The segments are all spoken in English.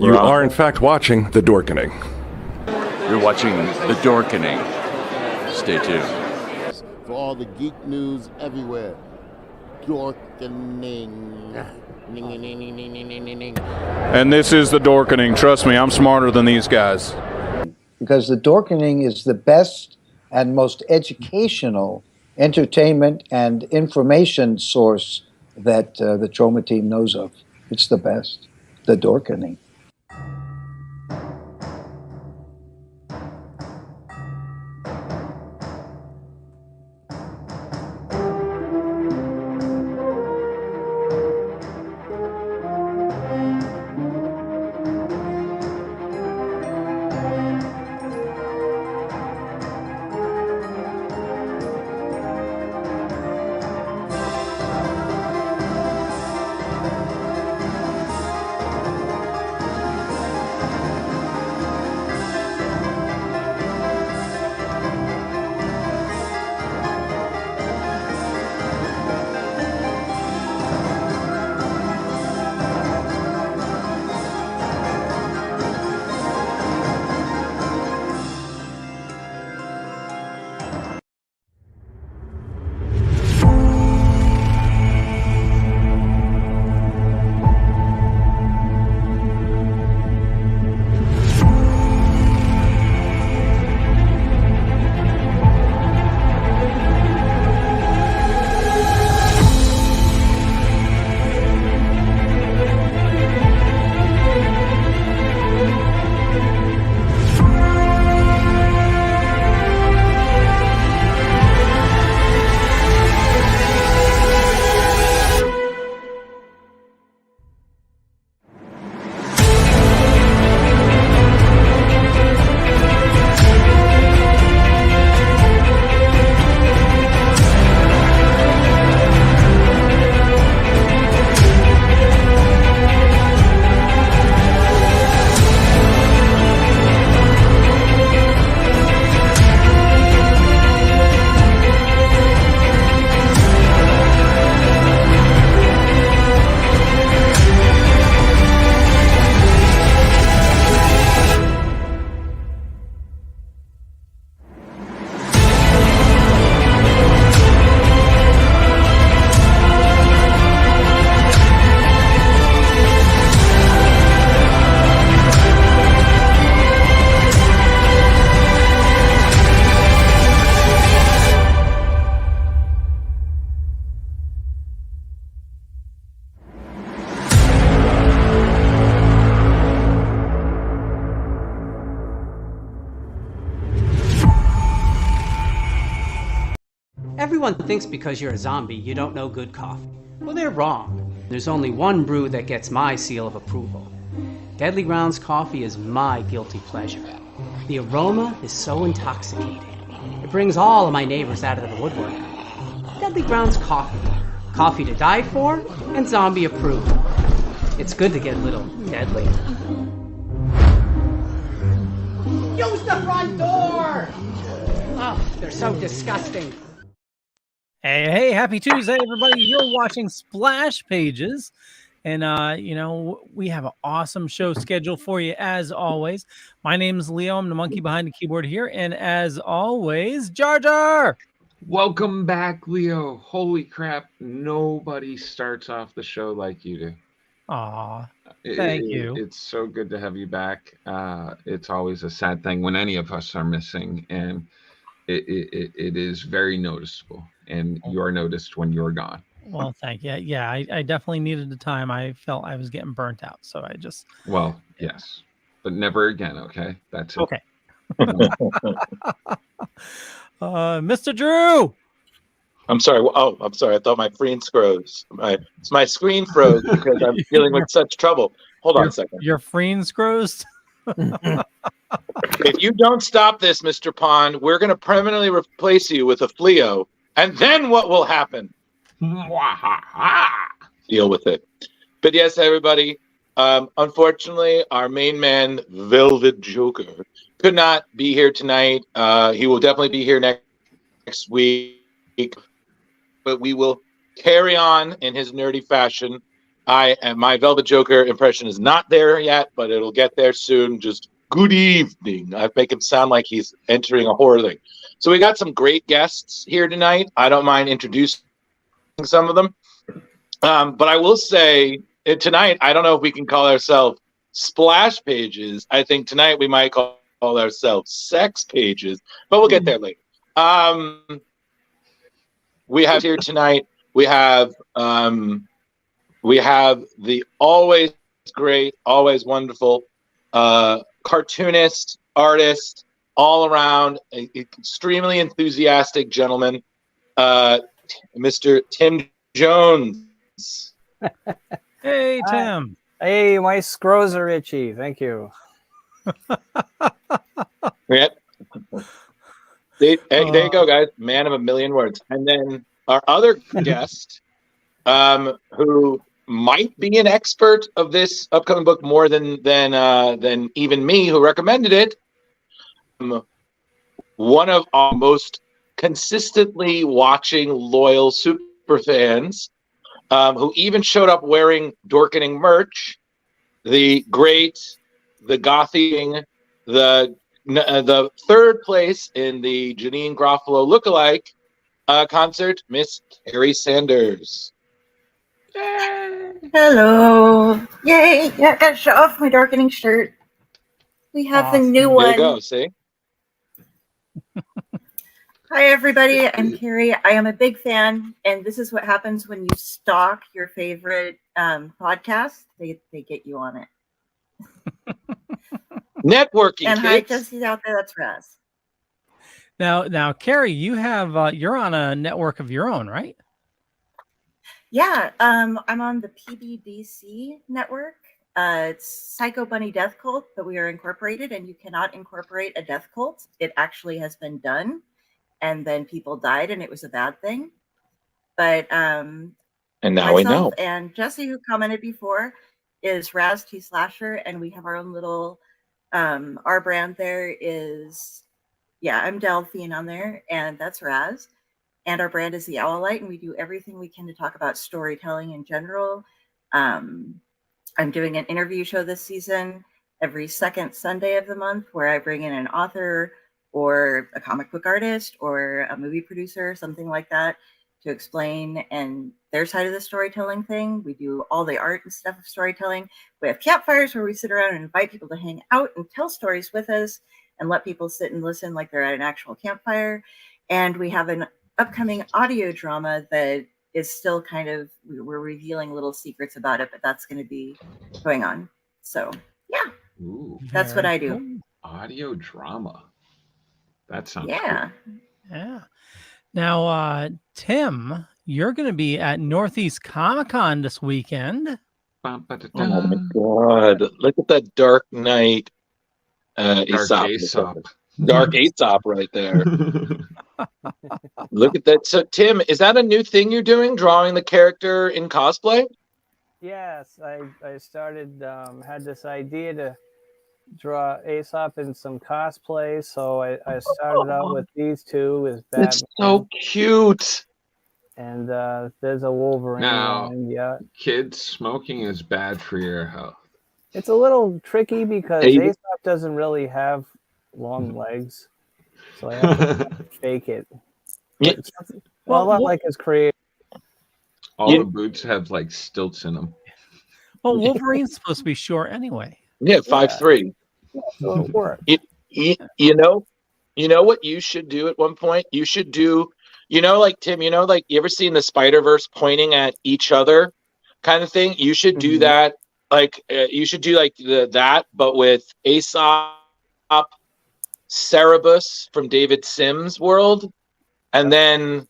You are, in fact, watching The Dorkening. You're watching The Dorkening. Stay tuned. For all the geek news everywhere. Dorkening. And this is The Dorkening. Trust me, I'm smarter than these guys. Because The Dorkening is the best and most educational entertainment and information source that the Trauma Team knows of. It's the best. The Dorkening. Everyone thinks because you're a zombie, you don't know good coffee. Well, they're wrong. There's only one brew that gets my seal of approval. Deadly Grounds coffee is my guilty pleasure. The aroma is so intoxicating. It brings all of my neighbors out of the woodwork. Deadly Grounds coffee. Coffee to die for, and zombie approved. It's good to get a little deadly. Use the front door! Oh, they're so disgusting. Hey, happy Tuesday, everybody. You're watching Splash Pages. And, we have an awesome show scheduled for you, as always. My name is Leo. I'm the monkey behind the keyboard here. And as always, Jar Jar. Welcome back, Leo. Holy crap. Nobody starts off the show like you do. Aw, thank you. It's so good to have you back. It's always a sad thing when any of us are missing. And it is very noticeable. And you are noticed when you're gone. Well, thank you. Yeah, I definitely needed the time. I felt I was getting burnt out. So I just... Well, yes. But never again, okay? That's it. Okay. Mr. Drew! I'm sorry. Oh, I'm sorry. I thought my screen froze. My screen froze because I'm dealing with such trouble. Hold on a second. Your screen froze? If you don't stop this, Mr. Pond, we're going to permanently replace you with a Fleo. And then what will happen? Deal with it. But yes, everybody, unfortunately, our main man, Velvet Joker, could not be here tonight. He will definitely be here next week. But we will carry on in his nerdy fashion. My Velvet Joker impression is not there yet, but it'll get there soon. Just good evening. I make him sound like he's entering a horror thing. So we got some great guests here tonight. I don't mind introducing some of them. But I will say tonight, I don't know if we can call ourselves Splash Pages. I think tonight we might call ourselves Sex Pages, but we'll get there later. We have here tonight, we have the always great, always wonderful cartoonist, artist, all around, extremely enthusiastic gentleman, Mr. Tim Jones. Hey, Tim. Hey, my scroes are itchy. Thank you. Yep. There you go, guys. Man of a million words. And then our other guest, who might be an expert of this upcoming book more than even me, who recommended it. One of our most consistently watching loyal super fans, who even showed up wearing Dorkening merch. The great, the gothing, the third place in the Janine Garofalo lookalike concert, Miss Carrie Sanders. Hello. Yay. Yeah, gotta show off my Dorkening shirt. We have the new one. There you go, see? Hi, everybody. I'm Carrie. I am a big fan, and this is what happens when you stalk your favorite podcast. They get you on it. Networking, and hi, kids. Jesse out there. That's Raz. Now, Carrie, you have you're on a network of your own, right? Yeah, I'm on the PBDC network. It's Psycho Bunny Death Cult, but we are incorporated, and you cannot incorporate a death cult. It actually has been done, and then people died, and it was a bad thing. But and now we know. And Jesse, who commented before, is Raz T Slasher, and we have our own little. Our brand there is, I'm Delphine on there, and that's Raz. And our brand is the Owlite, and we do everything we can to talk about storytelling in general. I'm doing an interview show this season every second Sunday of the month where I bring in an author or a comic book artist or a movie producer, something like that, to explain and their side of the storytelling thing. We do all the art and stuff of storytelling. We have campfires where we sit around and invite people to hang out and tell stories with us and let people sit and listen like they're at an actual campfire. And we have an upcoming audio drama that is still we're revealing little secrets about it, but that's going to be going on. So yeah, that's what I do. Cool. Audio drama. That sounds cool. Yeah. Now, Tim, you're going to be at Northeast Comicon this weekend. Oh my God! Look at that Dark Knight, Aesop. Dark Aesop right there. Look at that. So, Tim, is that a new thing you're doing? Drawing the character in cosplay? Yes, I started had this idea to draw Aesop in some cosplay, so I started out with these two as Batman. It's so cute. And there's a Wolverine line. Yeah, kids, smoking is bad for your health. It's a little tricky because Aesop doesn't really have long legs, so I have to fake it. Well, a lot like his creator. All the boots have like stilts in them. Well, Wolverine's supposed to be short anyway. Yeah, 5'3". Yeah, so it works. You know what you should do at one point? You should do, like Tim, like you ever seen the Spider-Verse pointing at each other kind of thing? You should do that. Like you should do like that, but with Aesop, Cerebus from David Sims' world, and then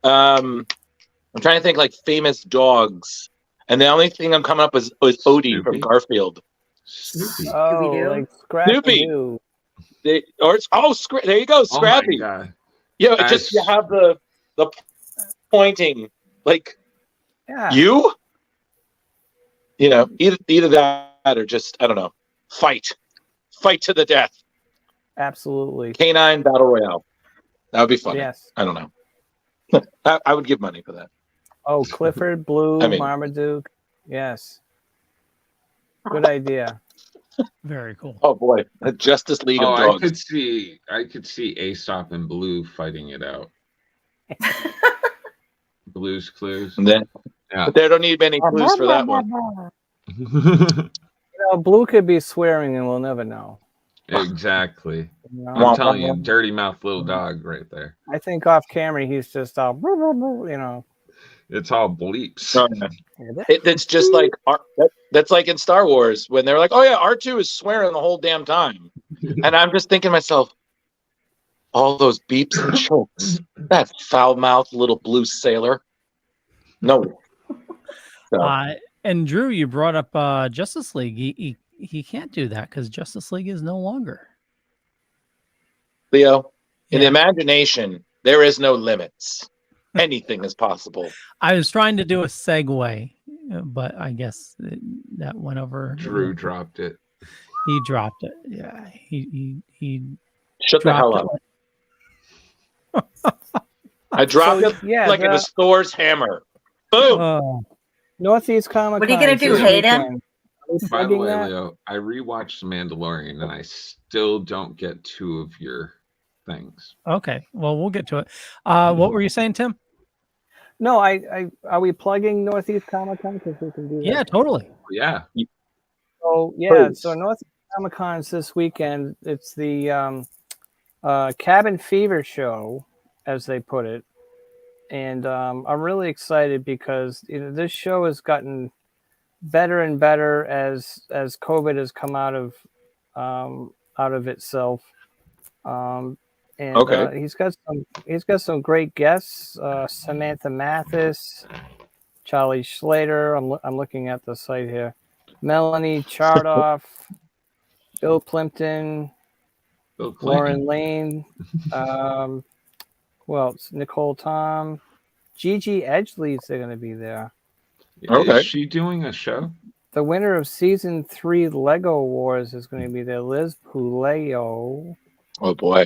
I'm trying to think like famous dogs. And the only thing I'm coming up with is Odie from Garfield. Snoopy. Oh, like Snoopy. There you go, Scrappy. Oh my God. Yeah, just you have the pointing, like you know, either that or just I don't know, fight to the death. Absolutely. Canine battle royale. That would be fun. Yes. I don't know. I would give money for that. Oh, Clifford, Blue, Marmaduke. Yes. Good idea. Very cool. Oh boy, a Justice League of I Dogs. could see Aesop and Blue fighting it out. Blue's Clues. And then, Yeah. but they don't need many clues for that one. Blue could be swearing and we'll never know. Exactly. You know? I'm telling you, dirty mouth little dog right there. I think off camera he's just all, you know. It's all bleeps. Oh, yeah. It's just like that's like in Star Wars when they're like, "Oh yeah, R2 is swearing the whole damn time," and I'm just thinking to myself, all those beeps and chokes. That foul-mouthed little blue sailor. No. So. And Drew, you brought up Justice League. He can't do that because Justice League is no longer. Leo, in the imagination, there is no limits. Anything is possible. I was trying to do a segue, but I guess that went over. Drew dropped it. He dropped it. Yeah, he shut the hell up. I dropped it like it was Thor's hammer. Boom. Northeast Comic Con. What are you gonna do? Hate him? By the way, Leo, I rewatched The Mandalorian and I still don't get 2 of your things. Okay, well, we'll get to it. What were you saying, Tim? No, are we plugging Northeast Comic Con because we can do that? Yeah, totally. Yeah. So yeah, so Northeast Comic Con is this weekend. It's the Cabin Fever show, as they put it, and I'm really excited because this show has gotten better and better as COVID has come out of itself. And he's got some great guests. Samantha Mathis, Charlie Slater. I'm looking at the site here. Melanie Chardoff, Bill Plimpton, Lauren Lane. Who else? Nicole Tom, Gigi Edgley's they're going to be there. Okay. Is she doing a show? The winner of season 3 Lego Wars is going to be there. Liz Puleo. Oh boy.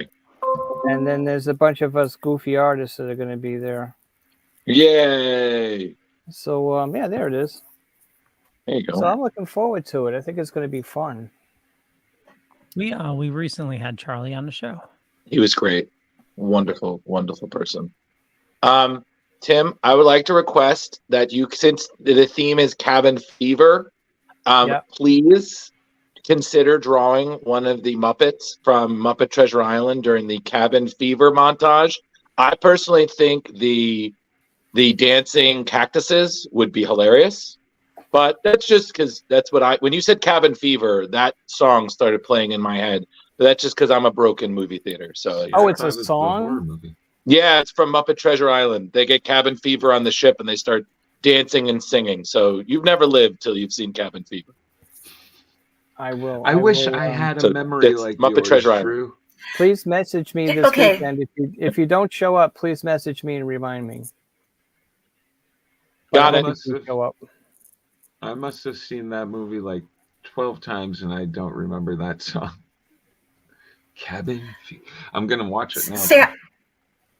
And then there's a bunch of us goofy artists that are going to be there. Yay! So yeah, there it is. There you go. So I'm looking forward to it. I think it's going to be fun. We recently had Charlie on the show. He was great. Wonderful, wonderful person. Tim, I would like to request that you, since the theme is cabin fever, please consider drawing one of the Muppets from Muppet Treasure Island during the cabin fever montage. I personally think the dancing cactuses would be hilarious, but that's just because that's what when you said cabin fever, that song started playing in my head. But that's just because I'm a broken movie theater. So it's a song. Yeah, it's from Muppet Treasure Island. They get cabin fever on the ship and they start dancing and singing. So you've never lived till you've seen cabin fever. I will. I wish I had a memory like Muppet yours, Treasure Drew. Island. Please message me this weekend. If you don't show up, please message me and remind me. Got it. I must have seen that movie like 12 times and I don't remember that song. Cabin fever. I'm gonna watch it now. See,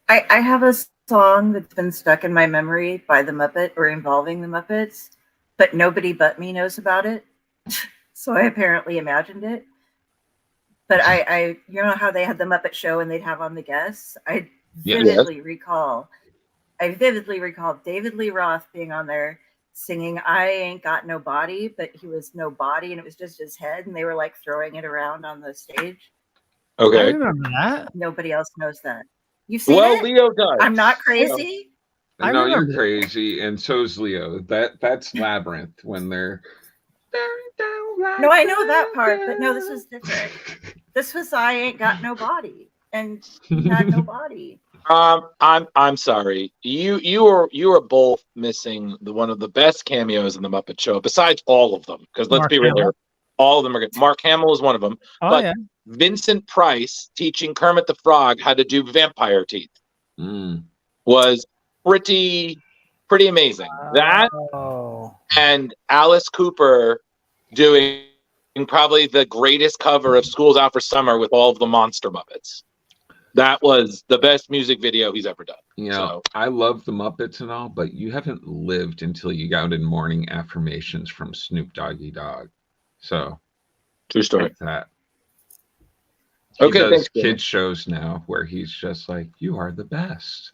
I have a song that's been stuck in my memory by the Muppet or involving the Muppets, but nobody but me knows about it. So I apparently imagined it. But I you know how they had the Muppet Show and they'd have on the guests? I vividly recall David Lee Roth being on there singing I Ain't Got No Body, but he was no body and it was just his head and they were like throwing it around on the stage. Okay. I remember that. Nobody else knows that. You've seen Well, it? Leo does. I'm not crazy. No, you're crazy, and so's Leo. That's Labyrinth when they're. No, I know that part, but no, this was different. This was I Ain't Got No Body, and he had no body. I'm sorry. You are both missing one of the best cameos in the Muppet Show, besides all of them. Because let's be real here, all of them are good. Mark Hamill is one of them. But Vincent Price teaching Kermit the Frog how to do vampire teeth was pretty amazing. That and Alice Cooper doing probably the greatest cover of School's Out for Summer with all of the Monster Muppets. That was the best music video he's ever done. You know, I love the Muppets and all, but you haven't lived until you got in morning affirmations from Snoop Doggy Dogg. So, true story. Like that. Okay, he does thanks, kids shows now where he's just like, "You are the best.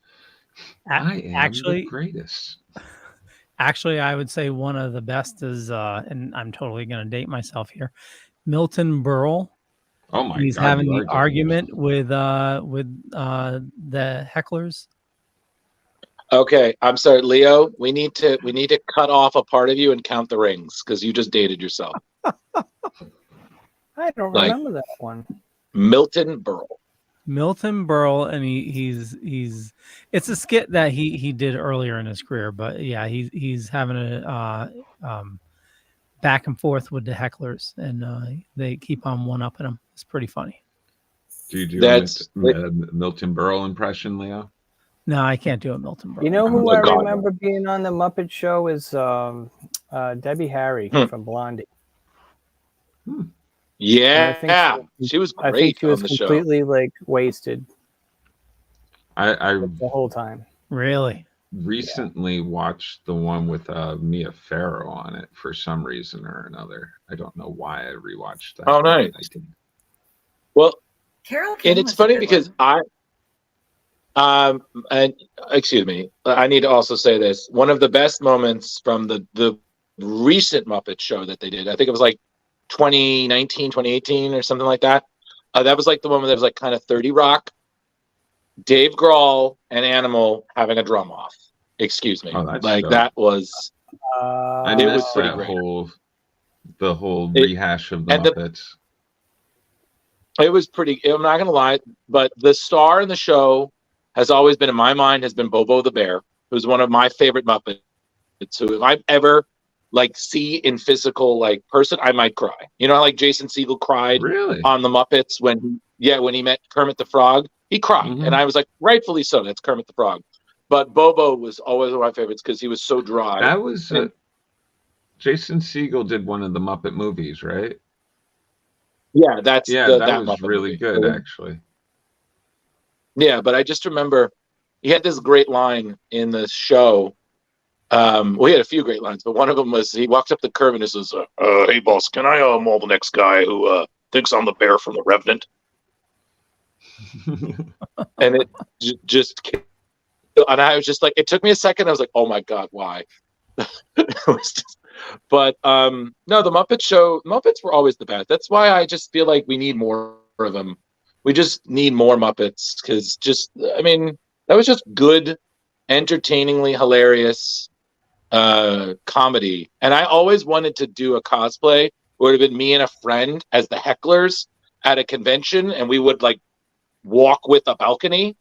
I am the greatest." Actually, I would say one of the best is, and I'm totally going to date myself here, Milton Berle. Oh my He's God! having the argument with the hecklers. Okay, I'm sorry, Leo. We need to cut off a part of you and count the rings because you just dated yourself. I don't remember that one. Milton Berle. Milton Berle, and he's it's a skit that he did earlier in his career, but yeah, he's having a back and forth with the hecklers, and they keep on one-upping him. It's pretty funny. Do you do a Milton Berle impression, Leo? No, I can't do a Milton Berle. You know who I remember being on the Muppet Show is Debbie Harry from Blondie. Yeah, she was great. I think she was on the completely show. like wasted. I the whole time. Really? Recently watched the one with Mia Farrow on it for some reason or another. I don't know why I rewatched that. Oh, nice. Well, Carol King and it's was a funny good because and excuse me, I need to also say this. One of the best moments from the recent Muppet Show that they did, I think it was like 2019, 2018 or something like that. That was like the one where there was like kind of 30 Rock, Dave Grohl and Animal having a drum off. Excuse me. Oh, that's like dope. that was I it was missed pretty that great. the whole rehash of the Muppets. It was pretty. I'm not gonna lie, but the star in the show has always been in my mind has been Bobo the Bear, who's one of my favorite Muppets. So if I ever like see in physical like person, I might cry. You know, like Jason Segel cried on the Muppets when he met Kermit the Frog. He cried, and I was like, rightfully so. That's Kermit the Frog. But Bobo was always one of my favorites because he was so dry. That was Jason Segel did one of the Muppet movies, right? Yeah, that was Muppet really movie. good, actually. Yeah, but I just remember he had this great line in the show. He had a few great lines, but one of them was he walks up the curb and he says, "Hey, boss, can I maul the next guy who thinks I'm the bear from The Revenant?" And it and I was just like, it took me a second. I was like, oh my God, why? But no, the Muppet Show, Muppets were always the best. That's why I just feel like we need more of them. We just need more Muppets because that was just good, entertainingly hilarious comedy. And I always wanted to do a cosplay. It would have been me and a friend as the hecklers at a convention, and we would like walk with a balcony,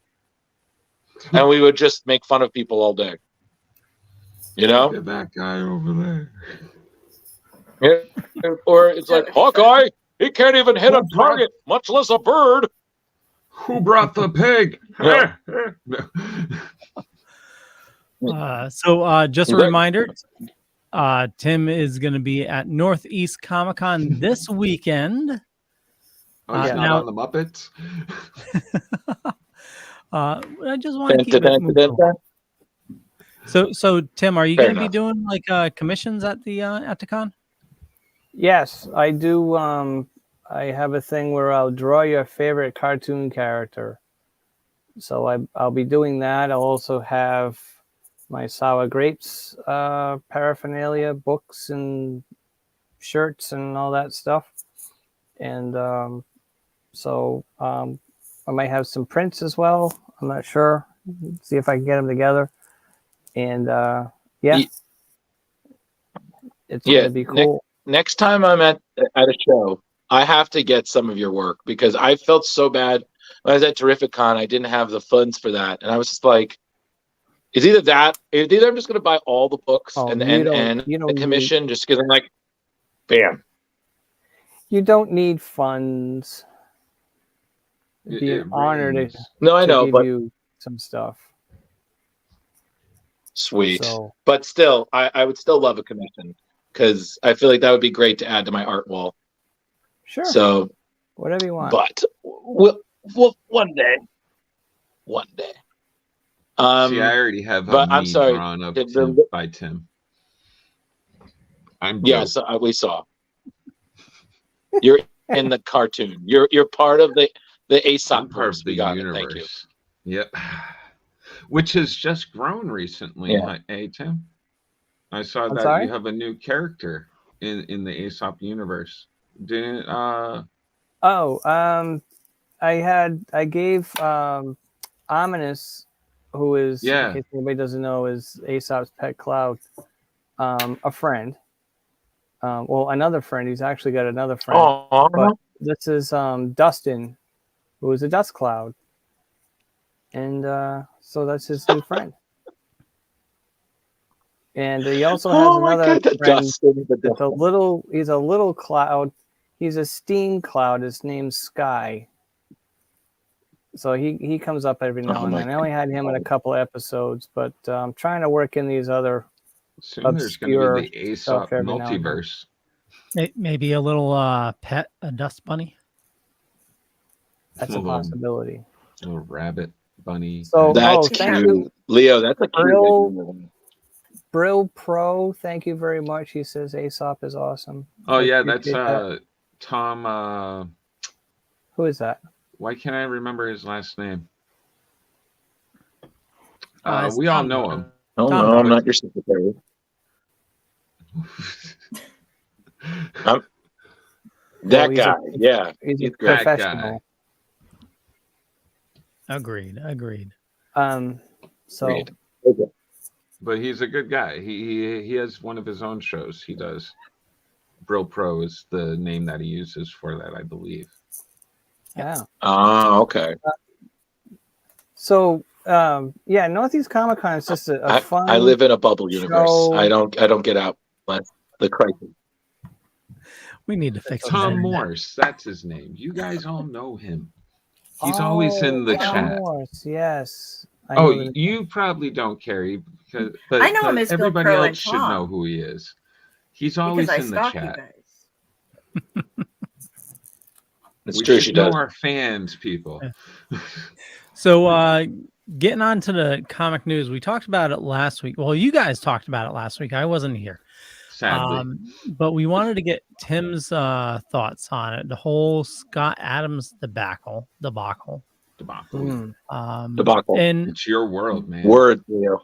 and we would just make fun of people all day. You know? Look at that guy over there. Yeah. Or it's like, Hawkeye, he can't even hit a target, much less a bird. Who brought the pig? So just a reminder, Tim is going to be at Northeast Comicon this weekend. Oh, he's not on the Muppets? I just want to keep it moving. So Tim, are you going to be doing like commissions at the con? Yes, I do. I have a thing where I'll draw your favorite cartoon character. So I'll be doing that. I'll also have my Sour Grapes paraphernalia, books and shirts and all that stuff. And I might have some prints as well. I'm not sure. See if I can get them together. And it's going to be cool. Next time I'm at a show, I have to get some of your work because I felt so bad when I was at Terrificon. I didn't have the funds for that, and I was just like, "It's either I'm just going to buy all the books and the commission just because I'm like, bam." You don't need funds. It'd be an honor to give you some stuff. Sweet, but still, I would still love a commission because I feel like that would be great to add to my art wall. Sure. So whatever you want. But we'll one day. one day. See, I already have but I'm me sorry. drawn up The- by Tim. I'm yes, we saw. You're in the cartoon. You're part of the Aesop verse. We got universe. it. Thank you. Yep. Which has just grown recently. Yeah. Hey, Tim. I saw I'm that sorry? you have a new character in the Aesop universe. Didn't I gave Ominous, who is, in case anybody doesn't know, is Aesop's pet Cloud, a friend. Well, another friend. He's actually got another friend. Oh, but this is Dustin, who is a dust cloud, and so that's his new friend. And he also has another friend. That's a little. He's a little cloud. He's a steam cloud. His name's Sky. So he comes up every now and then. I only had him in a couple episodes, but I'm trying to work in these other soon there's going to be the Aesop multiverse. Maybe a little pet, a dust bunny. That's a possibility. Little rabbit bunny. So that's thank cute. you, Leo. That's a cute. Brill Pro. Thank you very much. He says Aesop is awesome. Oh yeah, that's Tom. Who is that? Why can't I remember his last name? We all know him. Oh no, I'm not your secretary. That guy, yeah, he's a great. professional. Agreed. So, okay. But he's a good guy. He has one of his own shows. He does. Brill Pro is the name that he uses for that, I believe. Yeah. Oh, okay. So, yeah, Northeast Comicon is just a fun. I live in a bubble universe. show. I don't get out. The crisis. We need to fix Tom Morse. That's his name. You guys all know him. He's always in the Tom chat. Morse, yes. You probably don't, Carrie, because I know him as Bill everybody Pro else and should Tom. know who he is. He's always Because I in the stalk chat. you guys. It's we true, should she know does. our fans, people. So, getting on to the comic news, we talked about it last week. Well, you guys talked about it last week. I wasn't here. Sadly. But we wanted to get Tim's thoughts on it. The whole Scott Adams debacle. Debacle. And it's your world, man. Word, Leo.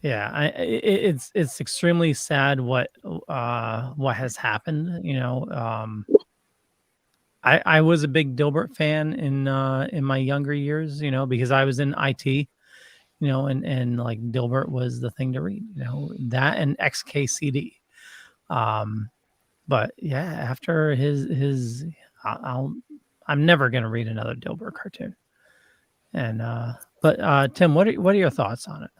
Yeah, it's extremely sad what has happened. You know, I was a big Dilbert fan in my younger years. You know, because I was in IT. You know, and like Dilbert was the thing to read. You know, that and XKCD. But yeah, after his, I'm never gonna read another Dilbert cartoon. And but Tim, what are your thoughts on it?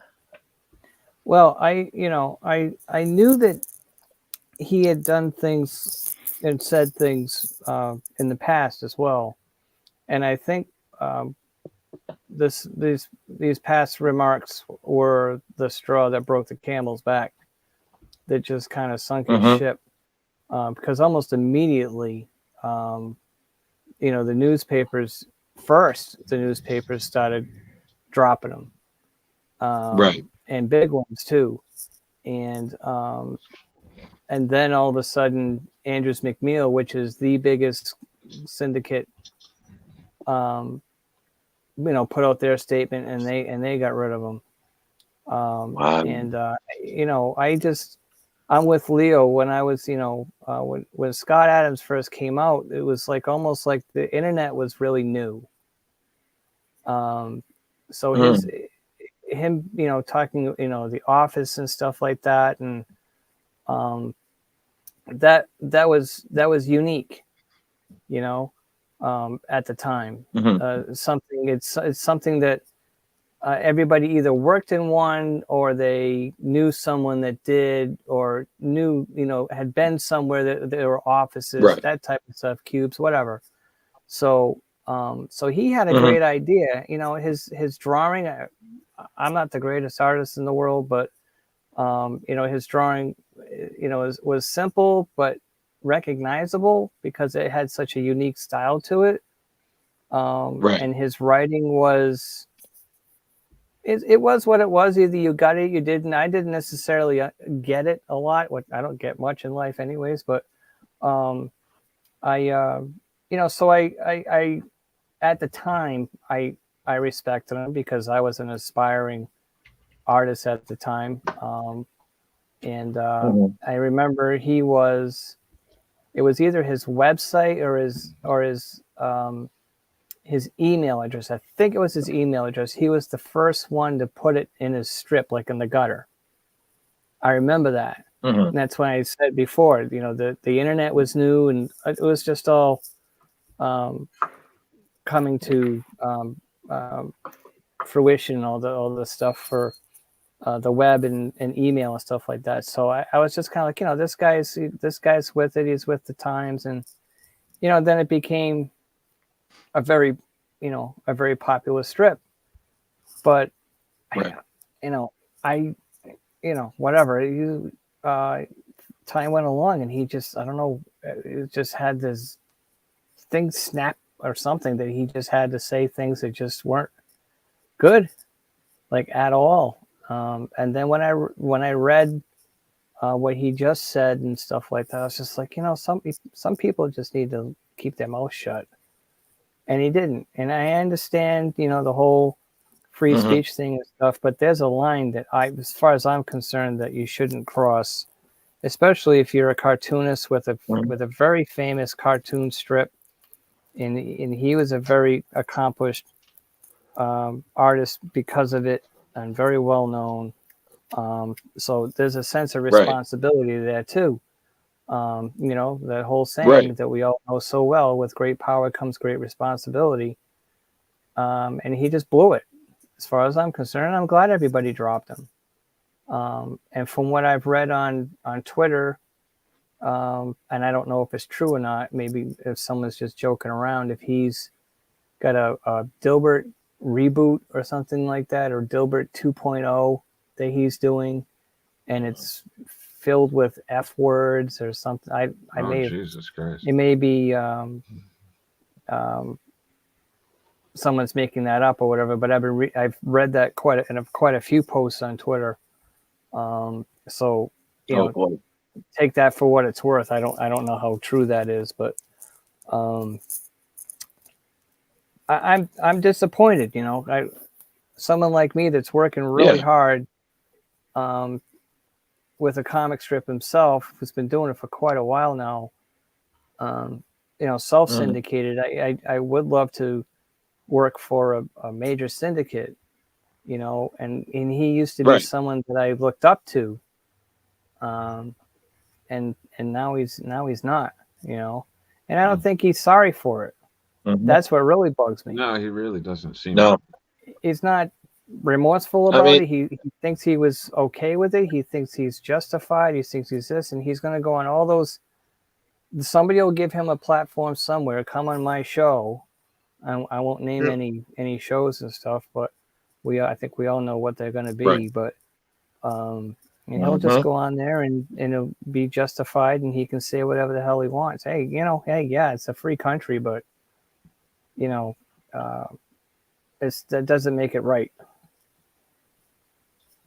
Well, I knew that he had done things and said things in the past as well, and I think these past remarks were the straw that broke the camel's back, that just kind of sunk his ship, because almost immediately, the newspapers started dropping them, Right, and big ones too, and then all of a sudden, Andrews McMeel, which is the biggest syndicate, put out their statement, and they got rid of them. Wow. And I'm with Leo. When I was, when Scott Adams first came out, it was like almost like the internet was really new. So him, talking, The Office and stuff like that, and that was unique, at the time. It's something that everybody either worked in one, or they knew someone that did, or knew, had been somewhere that there were offices, Right. that type of stuff, cubes, whatever. So he had a great idea. His drawing. I'm not the greatest artist in the world, but his drawing, was simple but recognizable because it had such a unique style to it. and his writing was. It was what it was. Either you got it, you didn't. I didn't necessarily get it a lot. What I don't get much in life, anyways. But so I at the time I respected him because I was an aspiring artist at the time, and I remember it was either his website or his email address. I think it was his email address. He was the first one to put it in his strip, like in the gutter. I remember that. And that's when I said before, the internet was new and it was just all coming to fruition, all the stuff for the web and email and stuff like that. So I was just kind of like, this guy's with it. He's with the times. And, then it became a very popular strip, but whatever, time went along and he just, I don't know, it just had this thing snap or something that he just had to say things that just weren't good, like at all. And then when I read what he just said and stuff like that, I was just like, some people just need to keep their mouth shut. And he didn't. And I understand, the whole free speech thing and stuff, but there's a line that as far as I'm concerned, that you shouldn't cross, especially if you're a cartoonist with a very famous cartoon strip. And he was a very accomplished artist because of it and very well known. So there's a sense of responsibility there too. That whole saying that we all know so well, with great power comes great responsibility. And he just blew it. As far as I'm concerned, I'm glad everybody dropped him. And from what I've read on Twitter, and I don't know if it's true or not, maybe if someone's just joking around, if he's got a Dilbert reboot or something like that, or Dilbert 2.0 that he's doing, and it's filled with F words or something. Jesus Christ. It may be someone's making that up or whatever, but I've read that quite a few posts on Twitter. So take that for what it's worth. I don't know how true that is, but I'm disappointed. Someone like me that's working really hard with a comic strip himself, who's been doing it for quite a while now, self-syndicated. I would love to work for a major syndicate, and he used to be someone that I looked up to, and now he's not, and I don't think he's sorry for it. That's what really bugs me. No, he really doesn't seem. No, he's not remorseful about it. He thinks he was okay with it. He thinks he's justified. He thinks he's this, and he's going to go on all those. Somebody will give him a platform somewhere. Come on my show. I won't name any shows and stuff, but I think we all know what they're going to be. But he'll just go on there and it'll be justified, and he can say whatever the hell he wants. Hey, it's a free country, but that doesn't make it right.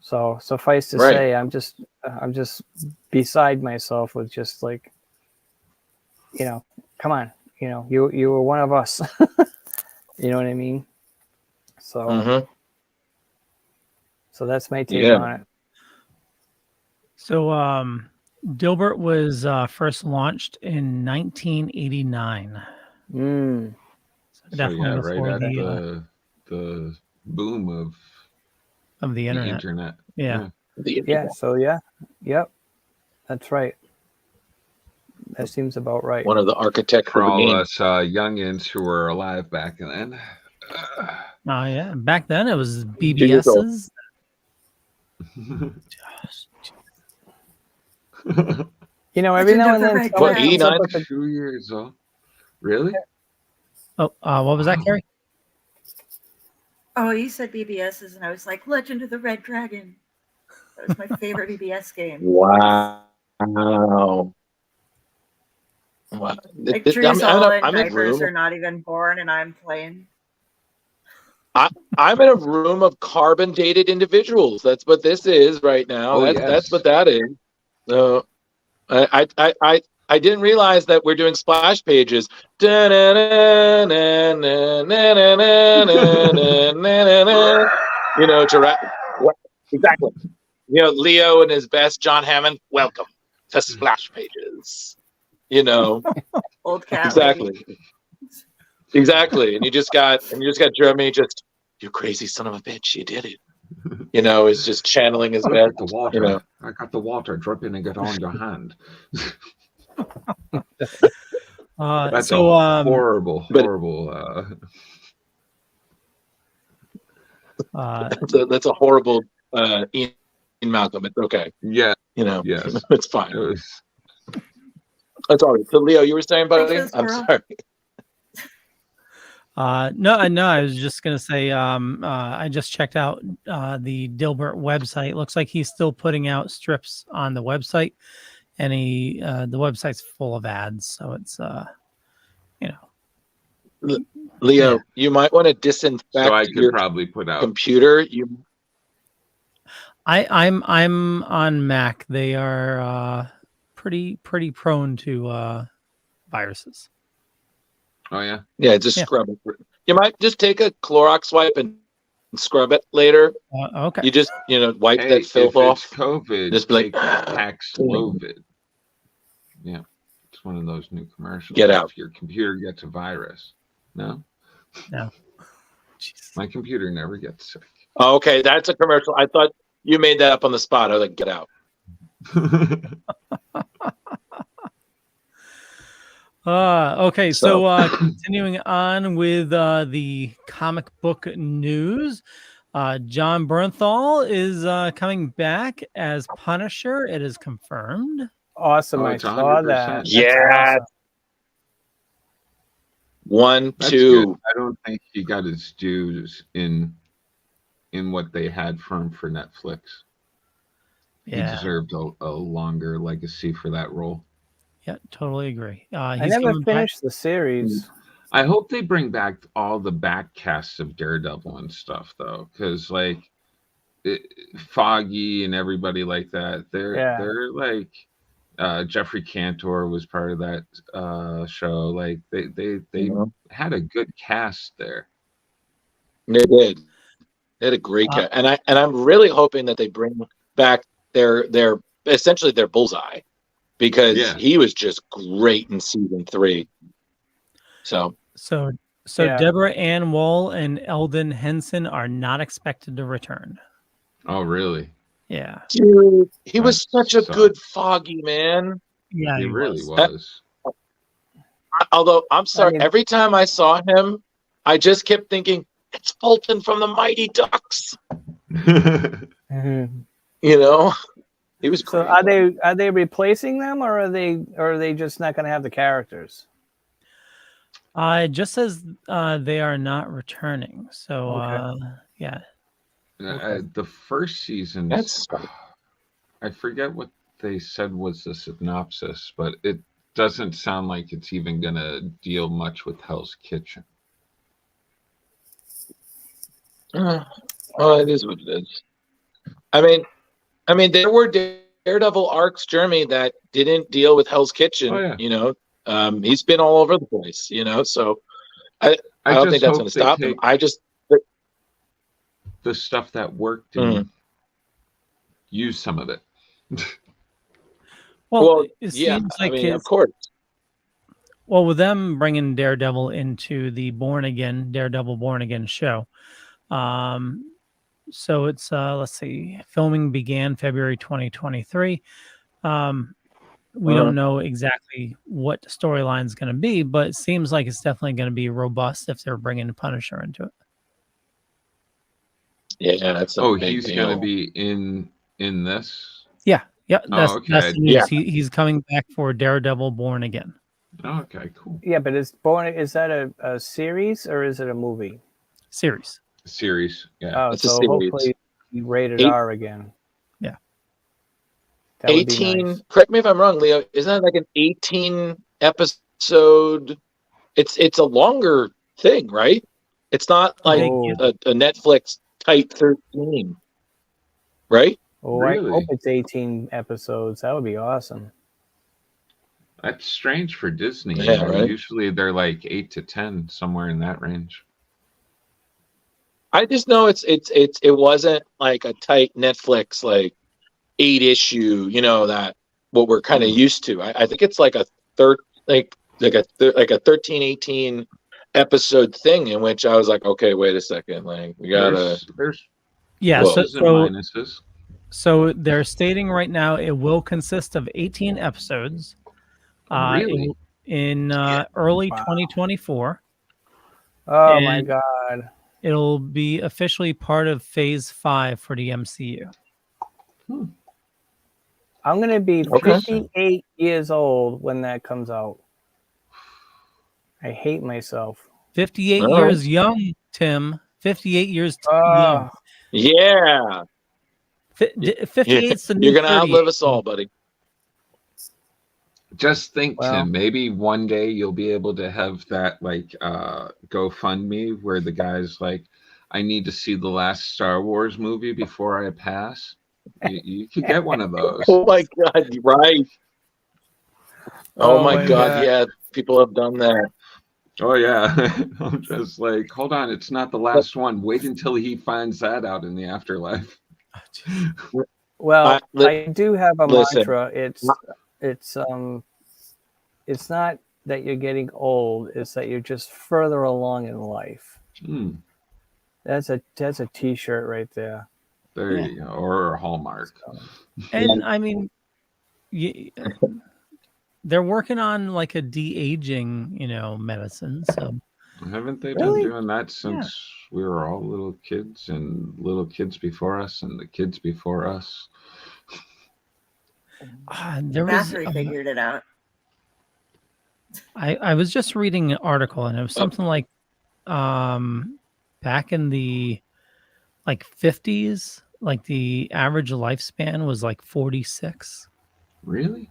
So suffice to say, I'm just beside myself with just like, come on, you were one of us. You know what I mean? So, so that's my take on it. So, Dilbert was first launched in 1989. So definitely right at the boom of the internet. Yeah. So yep, that's right. That seems about right. One of the architects for all us youngins who were alive back then. Oh yeah, back then it was BBS's. Every now and then. What, 2 years old? Really? Oh, what was that, Carrie? Oh, you said BBS's, and I was like, Legend of the Red Dragon. That was my favorite BBS game. Wow. Wow. Like Drew's all in I'm in diapers room. are not even born, and I'm playing. I'm in a room of carbon dated individuals. That's what this is right now. Oh, That's yes. what that is. No, I didn't realize that we're doing splash pages. You know, exactly. You know, Leo and his best, John Hammond. Welcome to splash pages. You know, Old cat exactly. lady. Exactly. And you just got Jeremy just, you crazy son of a bitch, you did it. You know, is just channeling his best. The water. You know. I got the water dripping and get on your hand. That's so a horrible. That's a horrible Ian Malcolm. It's okay. Yeah. You know, yes. it's fine. That's all right. So Leo, you were saying, buddy? I'm sorry. No, I was just gonna say, I just checked out the Dilbert website. Looks like he's still putting out strips on the website, and the website's full of ads. So it's you know, Leo, you might want to disinfect So I could your probably put out computer. I'm on Mac. They are pretty prone to viruses. Oh yeah. Yeah, just scrub it. You might just take a Clorox wipe and scrub it later. Okay. You just wipe that filth if off. It's COVID. Just be like Paxlovid. Yeah, it's one of those new commercials. Get out. If your computer gets a virus. No. Jeez. My computer never gets sick. Oh, okay, that's a commercial. I thought you made that up on the spot. I was like, get out. Okay, so continuing on with the comic book news, John Bernthal is coming back as Punisher. It is confirmed. Awesome. I saw that. That's awesome. 1, That's 2. good. I don't think he got his dues in what they had for him for Netflix. Yeah. He deserved a longer legacy for that role. Yeah, totally agree. I never finished the series. I hope they bring back all the back casts of Daredevil and stuff, though, because Foggy and everybody like that, they're like Jeffrey Cantor was part of that show. Like they had a good cast there. They did. They had a great cast, and I'm really hoping that they bring back their essentially their Bullseye, because he was just great in season 3. So Deborah Ann Woll and Eldon Henson are not expected to return. Oh, really? Yeah. Dude, he was such a good Foggy, man. Yeah, he really was. Although, I'm sorry, every time I saw him, I just kept thinking, it's Fulton from the Mighty Ducks. You know? He was great. So are they replacing them, or are they just not going to have the characters? It just says they are not returning. So yeah. The first season, I forget what they said was the synopsis, but it doesn't sound like it's even going to deal much with Hell's Kitchen. Well, it is what it is. I mean, there were Daredevil arcs, Jeremy, that didn't deal with Hell's Kitchen. Oh, yeah. You know, he's been all over the place. You know, so I don't think that's going to stop him. I just the stuff that worked and use some of it. Well, it seems like of course. Well, with them bringing Daredevil into the Daredevil Born Again show, so it's let's see, filming began February 2023. We don't know exactly what the storyline is going to be, but it seems like it's definitely going to be robust if they're bringing the Punisher into it. Yeah, that's he's going to be in this. Yeah, that's the news. Yeah. He's coming back for Daredevil Born Again. Oh, okay, cool. Yeah, but is that a series or is it a movie? Series. Yeah. Oh, it's so a series. hopefully rated R again. Yeah. 18. Nice. Correct me if I'm wrong, Leo. Isn't that like an 18 episode episode. It's a longer thing, right? It's not like a Netflix type 13, right? Oh, Really? I hope it's 18 episodes. That would be awesome. That's strange for Disney. Yeah, right? Usually they're like 8 to 10, somewhere in that range. I just know it wasn't like a tight Netflix like 8 issue, that what we're kind of used to. I think it's like a like a 13, 18 episode thing in which I was like, okay, wait a second, like we gotta. There's pluses and minuses. So they're stating right now it will consist of 18 episodes. Really? In early 2024. Oh my God. It'll be officially part of Phase 5 for the MCU. I'm going to be 58 years old when that comes out. I hate myself. 58 years young, Tim. 58 years young. Yeah. 58's the new You're gonna 38. outlive us all, buddy. Just think, Tim, maybe one day you'll be able to have that like GoFundMe where the guy's like, I need to see the last Star Wars movie before I pass. You could get one of those. Oh my God, right. Oh my God, yeah, people have done that. Oh yeah. I'm just like, hold on, it's not the last one. Wait until he finds that out in the afterlife. Well, I do have a mantra. It's not that you're getting old, it's that you're just further along in life. That's a t-shirt right there. There you go. Or a Hallmark. And I mean, they're working on like a de-aging, medicine. So haven't they been doing that since we were all little kids and little kids before us and the kids before us? Battery figured it out. I was just reading an article and it was something like back in the 50s, like the average lifespan was like 46. Really?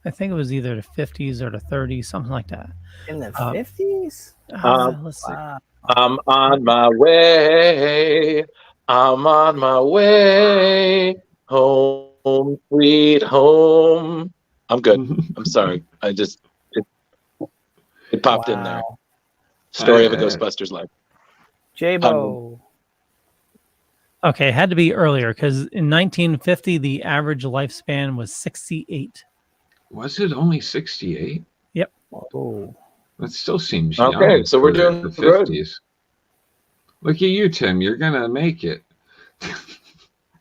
I think it was either the 50s or the 30s, something like that. In the 50s? Let's see. I'm on my way. I'm on my way. Home, sweet home. I'm good. I'm sorry. It popped in there. Story of a Ghostbusters life. J-Bo. Okay, it had to be earlier because in 1950 the average lifespan was 68. Was it only 68? Yep. Oh, that still seems young. Okay, so we're doing the 50s. Look at you, Tim. You're gonna make it.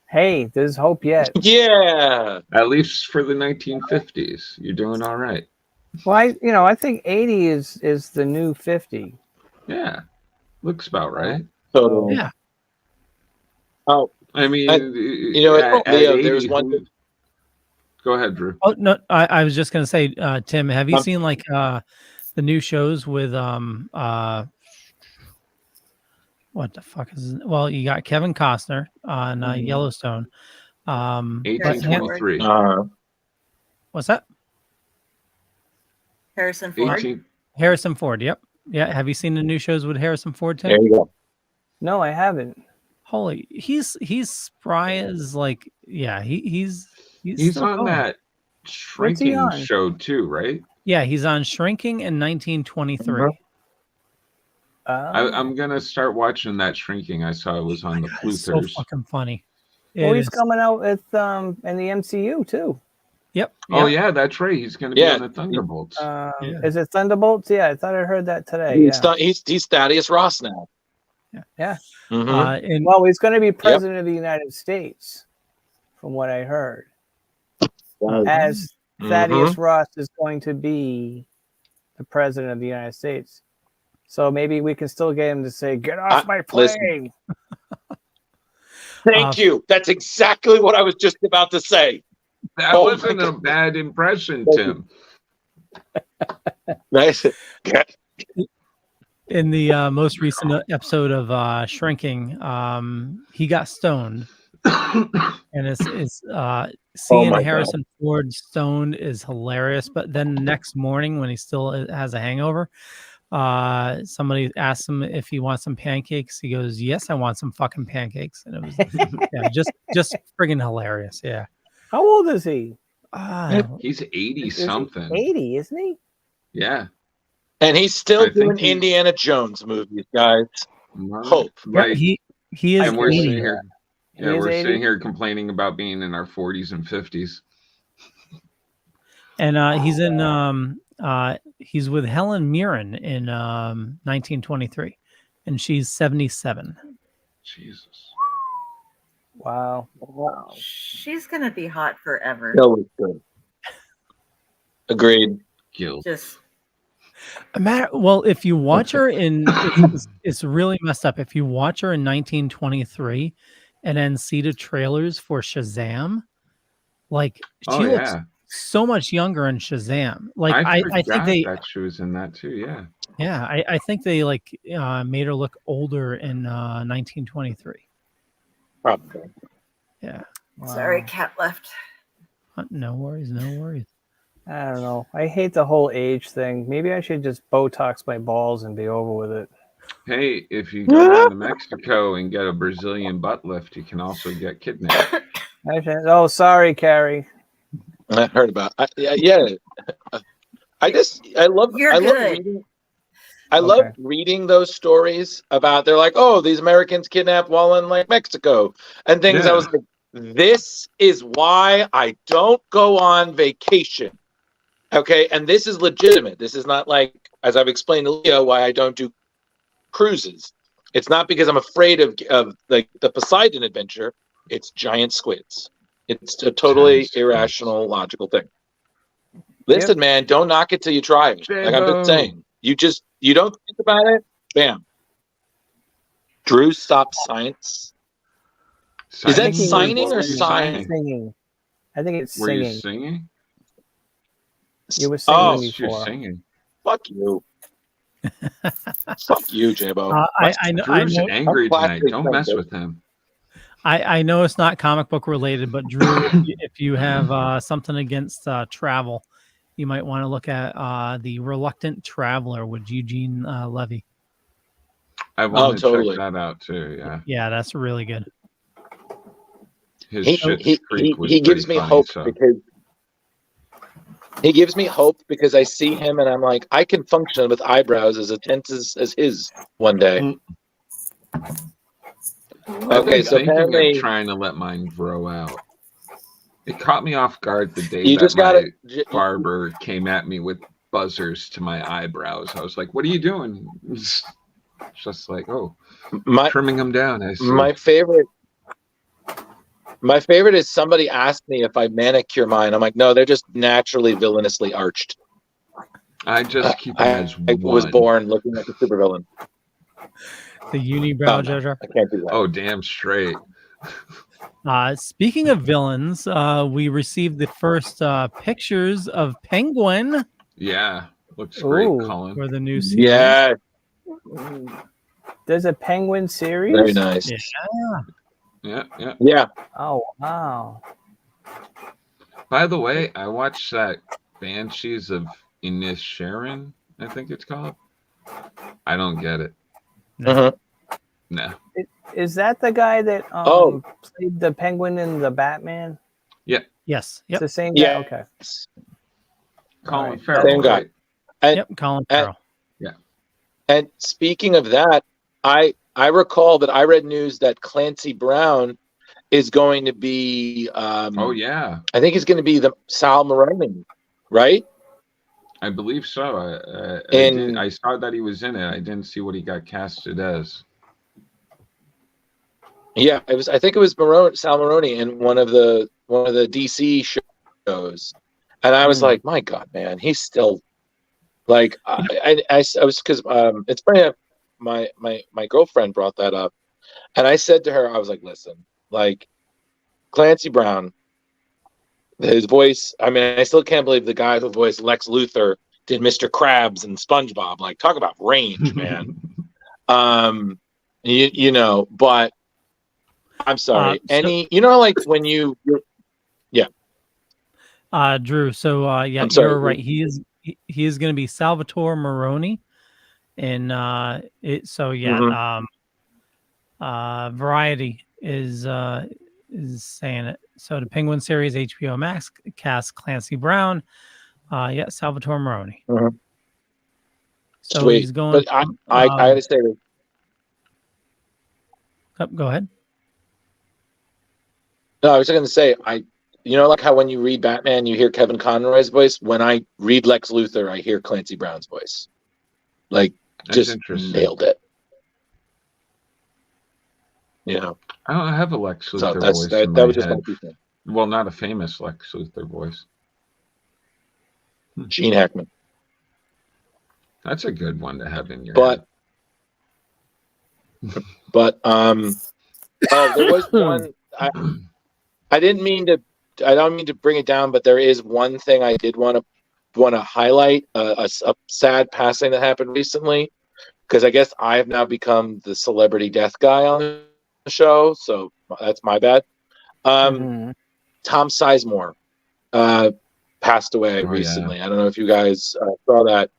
Hey, there's hope yet. Yeah. At least for the 1950s, you're doing all right. Well, I think 80 is the new 50. Yeah, looks about right. Totally. Yeah. Oh, I mean, Leo, there was one. Go ahead, Drew. Oh no, I was just gonna say, Tim, have you seen like the new shows with what the fuck is it? Well, you got Kevin Costner on Yellowstone. 1823. What's that? Harrison Ford. Harrison Ford. Yep. Yeah. Have you seen the new shows with Harrison Ford, Tim? There you go. No, I haven't. Holy, he's spry as like, yeah. He's on that Shrinking show too, right? Yeah, he's on Shrinking in 1923. I'm gonna start watching that Shrinking. I saw it was on the Pluthers. So fucking funny. He's coming out with in the MCU too. Yep. Oh yeah, that's right. He's gonna be on the Thunderbolts. Is it Thunderbolts? Yeah, I thought I heard that today. He's Thaddeus Ross now. Yeah. Mm-hmm. Well, he's going to be president of the United States, from what I heard. As Thaddeus Ross is going to be the president of the United States. So maybe we can still get him to say, "Get off my plane." Thank you. That's exactly what I was just about to say. That wasn't a bad impression, Tim. Nice. In the most recent episode of Shrinking, he got stoned And it's Oh seeing my Harrison Ford stoned is hilarious. But then the next morning, when he still has a hangover, somebody asks him if he wants some pancakes. He goes, "Yes, I want some fucking pancakes." And it was just friggin' hilarious. Yeah. How old is he? He's 80 something. 80, isn't he? Yeah. And he's still I think doing Indiana Jones movies, guys. Hope. Right. He is. And we're 80. sitting here. He Yeah, is we're 80? sitting here complaining about being in our 40s and 50s. And he's in he's with Helen Mirren in 1923, and she's 77. Jesus. Wow. She's gonna be hot forever. That was good. Agreed. Just Well, if you watch her in, it's really messed up. If you watch her in 1923, and then see the trailers for Shazam, like she looks so much younger in Shazam. Like I think they that she was in that too. Yeah. Yeah, I think they like made her look older in 1923. Probably. Yeah. sorry, cat left. No worries, no worries. I don't know. I hate the whole age thing. Maybe I should just Botox my balls and be over with it. Hey, if you go down to Mexico and get a Brazilian butt lift, you can also get kidnapped. Oh, sorry, Carrie. I heard about. Yeah. I love reading. I love reading those stories about. They're like, oh, these Americans kidnapped while in like Mexico and things. I was like, this is why I don't go on vacation. Okay, and this is legitimate. This is not like, as I've explained to Leo, why I don't do cruises. It's not because I'm afraid of like the Poseidon adventure. It's giant squids. It's a totally irrational, logical thing. Listen, man, don't knock it till you try it. Like I'm just saying, you don't think about it. Bam. Drew, stop science. Is that signing or signing? Singing. I think it's Were singing. you singing? You were singing You're before. singing. Fuck you. Fuck you, J-Bo. I know. Drew's angry tonight. plastic Don't mess sensitive. with him. I know it's not comic book related, but Drew, if you have something against travel, you might want to look at The Reluctant Traveler with Eugene Levy. I want to totally. check that out too. Yeah. Yeah, that's really good. His He gives me hope because he gives me hope because I see him and I'm like, I can function with eyebrows as intense as his one day. Okay, so apparently I'm trying to let mine grow out. It caught me off guard the day You that just my gotta- barber came at me with buzzers to my eyebrows. I was like, "What are you doing?" Just like, "Oh, trimming them down." I see. My favorite is somebody asked me if I manicure mine. I'm like, no, they're just naturally villainously arched. I just keep them as I one. was born looking like a supervillain. The unibrow Jojo. I can't do that. Oh, damn straight. Speaking of villains, we received the first pictures of Penguin. Yeah, looks great, Ooh. Colin. For the new series. Yeah. There's a Penguin series? Very nice. Yeah. Oh, wow. By the way, I watched that Banshees of Inisherin, I think it's called. I don't get it. No. Is that the guy that played the Penguin in the Batman? Yeah. Yes. It's the same guy? Yeah. Okay. Colin Farrell. Same guy. Right? And, Colin Farrell. And speaking of that, I recall that I read news that Clancy Brown is going to be I think he's going to be the Sal Maroni, right? I believe so. I saw that he was in it. I didn't see what he got casted as. Yeah, it was. I think it was Sal Maroni in one of the DC shows, and I was like, my God, man, he's still like I was because it's funny enough, my girlfriend brought that up, and I said to her, I was like, listen, like Clancy Brown, his voice. I mean, I still can't believe the guy who voiced Lex Luthor did Mr. Krabs and SpongeBob. Like, talk about range, man. You know, but I'm sorry. So- Like when you're Drew. So yeah, I'm sorry. you're right. He is going to be Salvatore Moroni, and Mhm. Variety is saying it. So the Penguin series HBO Max cast Clancy Brown. Salvatore Moroni. Mhm. So Sweet. he's going. But I gotta say this. Go ahead. No, I was just gonna say like how when you read Batman, you hear Kevin Conroy's voice. When I read Lex Luthor, I hear Clancy Brown's voice. Like, That's just interesting. nailed it. I don't have a Lex Luthor voice that in my was just head. my 2 cents. Well, not a famous Lex Luthor voice. Gene Hackman. That's a good one to have in your But head. there was one. I don't mean to bring it down, but there is one thing I did want to highlight, a sad passing that happened recently, because I guess I have now become the celebrity death guy on the show, so that's my bad. Tom Sizemore passed away recently. I don't know if you guys saw that.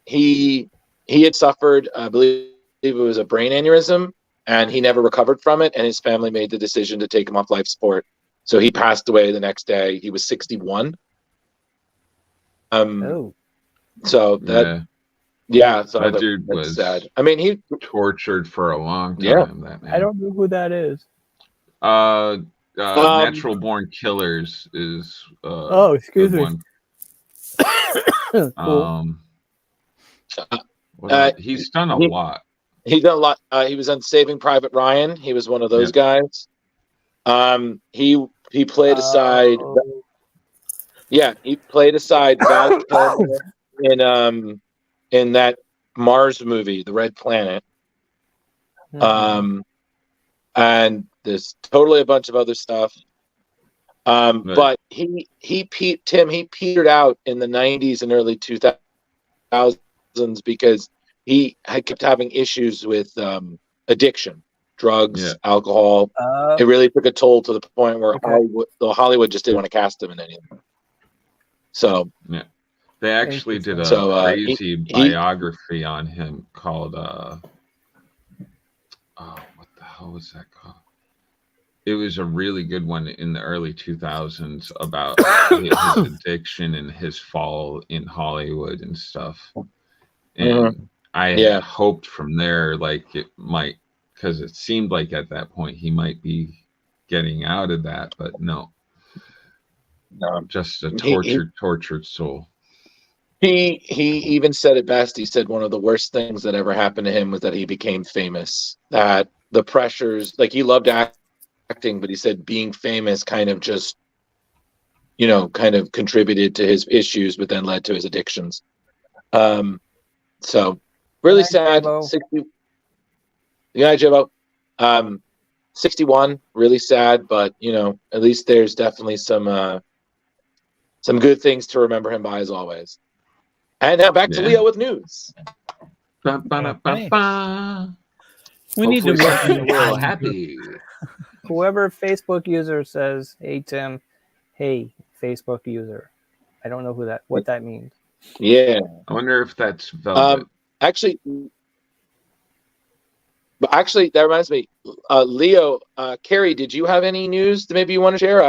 He had suffered, I believe it was a brain aneurysm, and he never recovered from it, and his family made the decision to take him off life support. So he passed away the next day. He was 61. So that so that dude that's was sad. I mean, he tortured for a long time. Yeah. That man. I don't know who that is. Natural Born Killers is excuse me. one. Cool. He's done a lot. He's done a lot. He was on Saving Private Ryan. He was one of those guys. He played aside. He played aside Val Kilmer in that Mars movie, The Red Planet. And there's totally a bunch of other stuff. But he petered out in the 90s and early 2000s because he had kept having issues with addiction, drugs, alcohol. It really took a toll to the point where Hollywood just didn't want to cast him in anything. So they actually did a crazy biography on him called what the hell was that called? It was a really good one in the early 2000s about his addiction and his fall in Hollywood and stuff. And I hoped from there, like it might, because it seemed like at that point he might be getting out of that, but no, just a tortured soul. He even said it best. He said one of the worst things that ever happened to him was that he became famous. That the pressures, like he loved acting, but he said being famous kind of just, kind of contributed to his issues, but then led to his addictions. So really sad. 60. Yeah, Jibbo. 61, really sad, but at least there's definitely some good things to remember him by, as always. And now back to Leo with news. We need to make you a little happy. Whoever Facebook user says, "Hey Tim," hey Facebook user. I don't know what that means. Yeah, I wonder if that's Velvet. Actually, that reminds me. Leo, Carrie, did you have any news that maybe you want to share?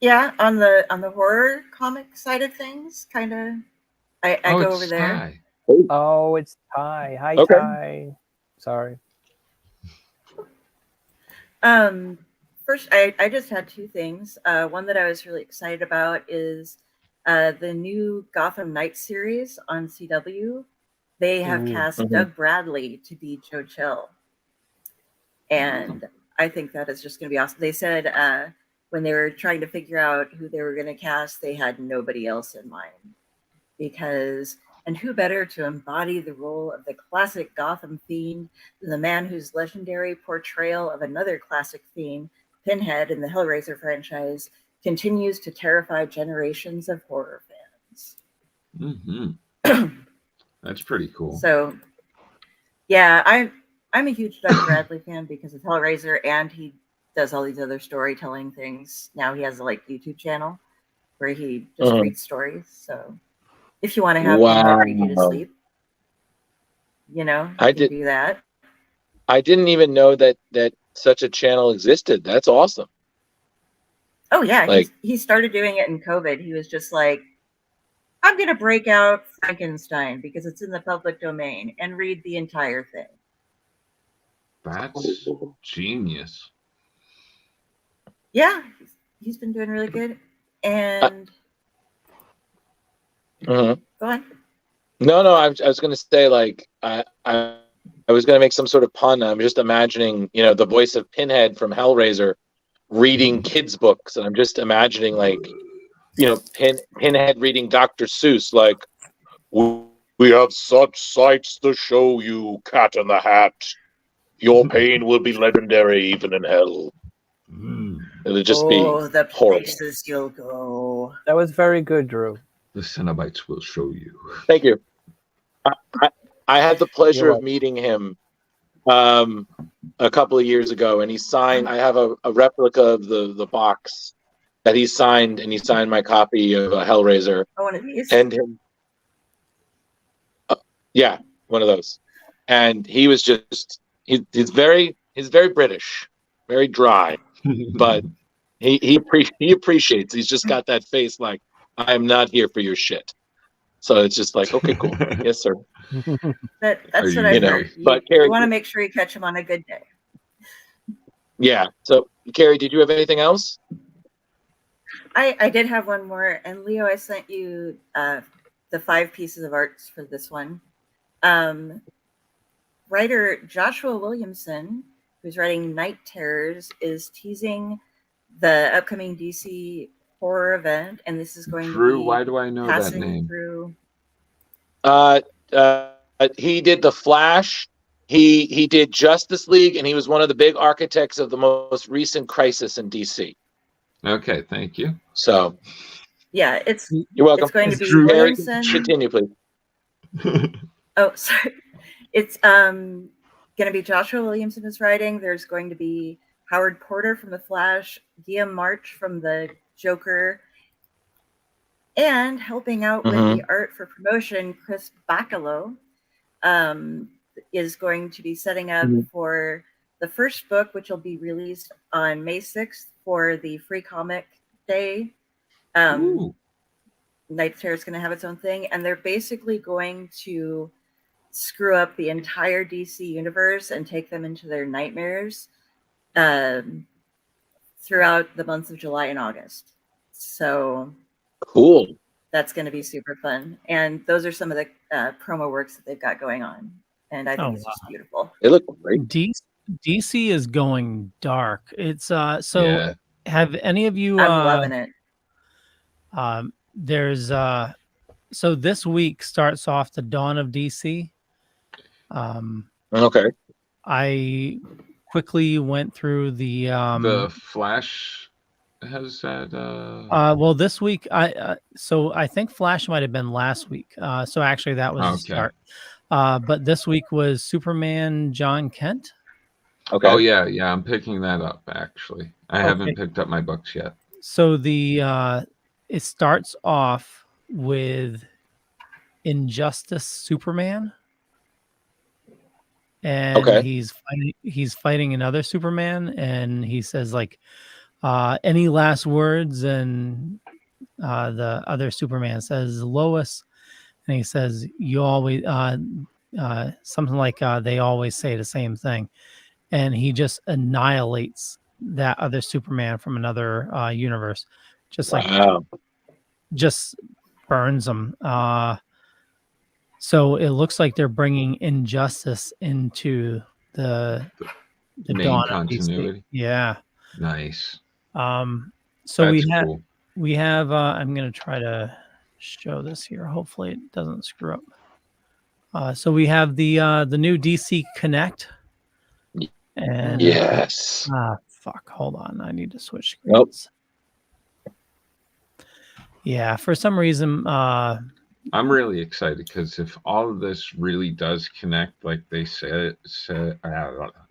Yeah, on the horror comic side of things, kind of. I go over there. Ty. Oh, it's Ty. Hi, Okay. Ty. Sorry. First, I just had 2 things. One that I was really excited about is the new Gotham Knights series on CW. They have cast Doug Bradley to be Joe Chill. And I think that is just going to be awesome. They said when they were trying to figure out who they were going to cast, they had nobody else in mind. And who better to embody the role of the classic Gotham fiend than the man whose legendary portrayal of another classic fiend, Pinhead in the Hellraiser franchise, continues to terrify generations of horror fans. Mm-hmm. That's pretty cool. So, yeah, I'm a huge Doug Bradley fan because of Hellraiser, and he does all these other storytelling things. Now he has a YouTube channel where he just reads stories. So if you want to have him read you to sleep, I you can do that. I didn't even know that such a channel existed. That's awesome. Oh yeah, he started doing it in COVID. He was just like, I'm gonna break out Frankenstein because it's in the public domain and read the entire thing. That's genius. Yeah, he's been doing really good. And go on. No, I was going to say, like, I was going to make some sort of pun. I'm just imagining, the voice of Pinhead from Hellraiser reading kids' books, and I'm just imagining, like, Pinhead reading Dr. Seuss, like, we have such sights to show you, Cat in the Hat. Your pain will be legendary even in hell. It'll just be the places you'll go. That was very good, Drew. The Cenobites will show you. Thank you. I had the pleasure of meeting him a couple of years ago, and he signed. I have a replica of the box that he signed, and he signed my copy of Hellraiser. Oh, one of these? And him, yeah, one of those. And he was just he's very British, very dry, but he appreciates. He's just got that face like, I am not here for your shit. So it's just like, okay, cool. Yes, sir. That's what I heard. But you Carrie, want to make sure you catch him on a good day. Yeah. So, Carrie, did you have anything else? I did have one more. And Leo, I sent you the 5 pieces of art for this one. Writer Joshua Williamson, who's writing Night Terrors, is teasing the upcoming DC horror event, and this is going Drew, to be why do I know that name? Through... He did The Flash. He did Justice League, and he was one of the big architects of the most recent Crisis in DC. Okay, thank you. So, yeah, you're welcome. It's going to be Drew, Williamson. Continue, please. Oh, sorry. It's going to be Joshua Williamson is writing. There's going to be Howard Porter from The Flash, Guillaume March from The Joker, and helping out with the art for promotion, Chris Bacalo is going to be setting up for the first book, which will be released on May 6th for the Free Comic Day. Night Terror is going to have its own thing, and they're basically going to screw up the entire DC universe and take them into their nightmares throughout the months of July and August. So cool. That's going to be super fun. And those are some of the promo works that they've got going on. And I think it's just beautiful. They look great. DC is going dark. It's have any of you I'm loving it. There's so this week starts off the dawn of DC. Okay. I quickly went through the Flash has that well, this week so I think Flash might have been last week. So actually that was the start. But this week was Superman John Kent. Okay. Oh yeah, I'm picking that up actually. I haven't picked up my books yet. So it starts off with Injustice Superman. And he's fighting another Superman, and he says like any last words, and the other Superman says Lois, and he says you always something like they always say the same thing, and he just annihilates that other Superman from another universe, just just burns them. So it looks like they're bringing Injustice into the main continuity. Yeah. Nice. So that's cool. we have I'm gonna try to show this here. Hopefully it doesn't screw up. So we have the new DC Connect. And yes. Fuck, hold on. I need to switch screens. Yeah, for some reason I'm really excited because if all of this really does connect, like they said,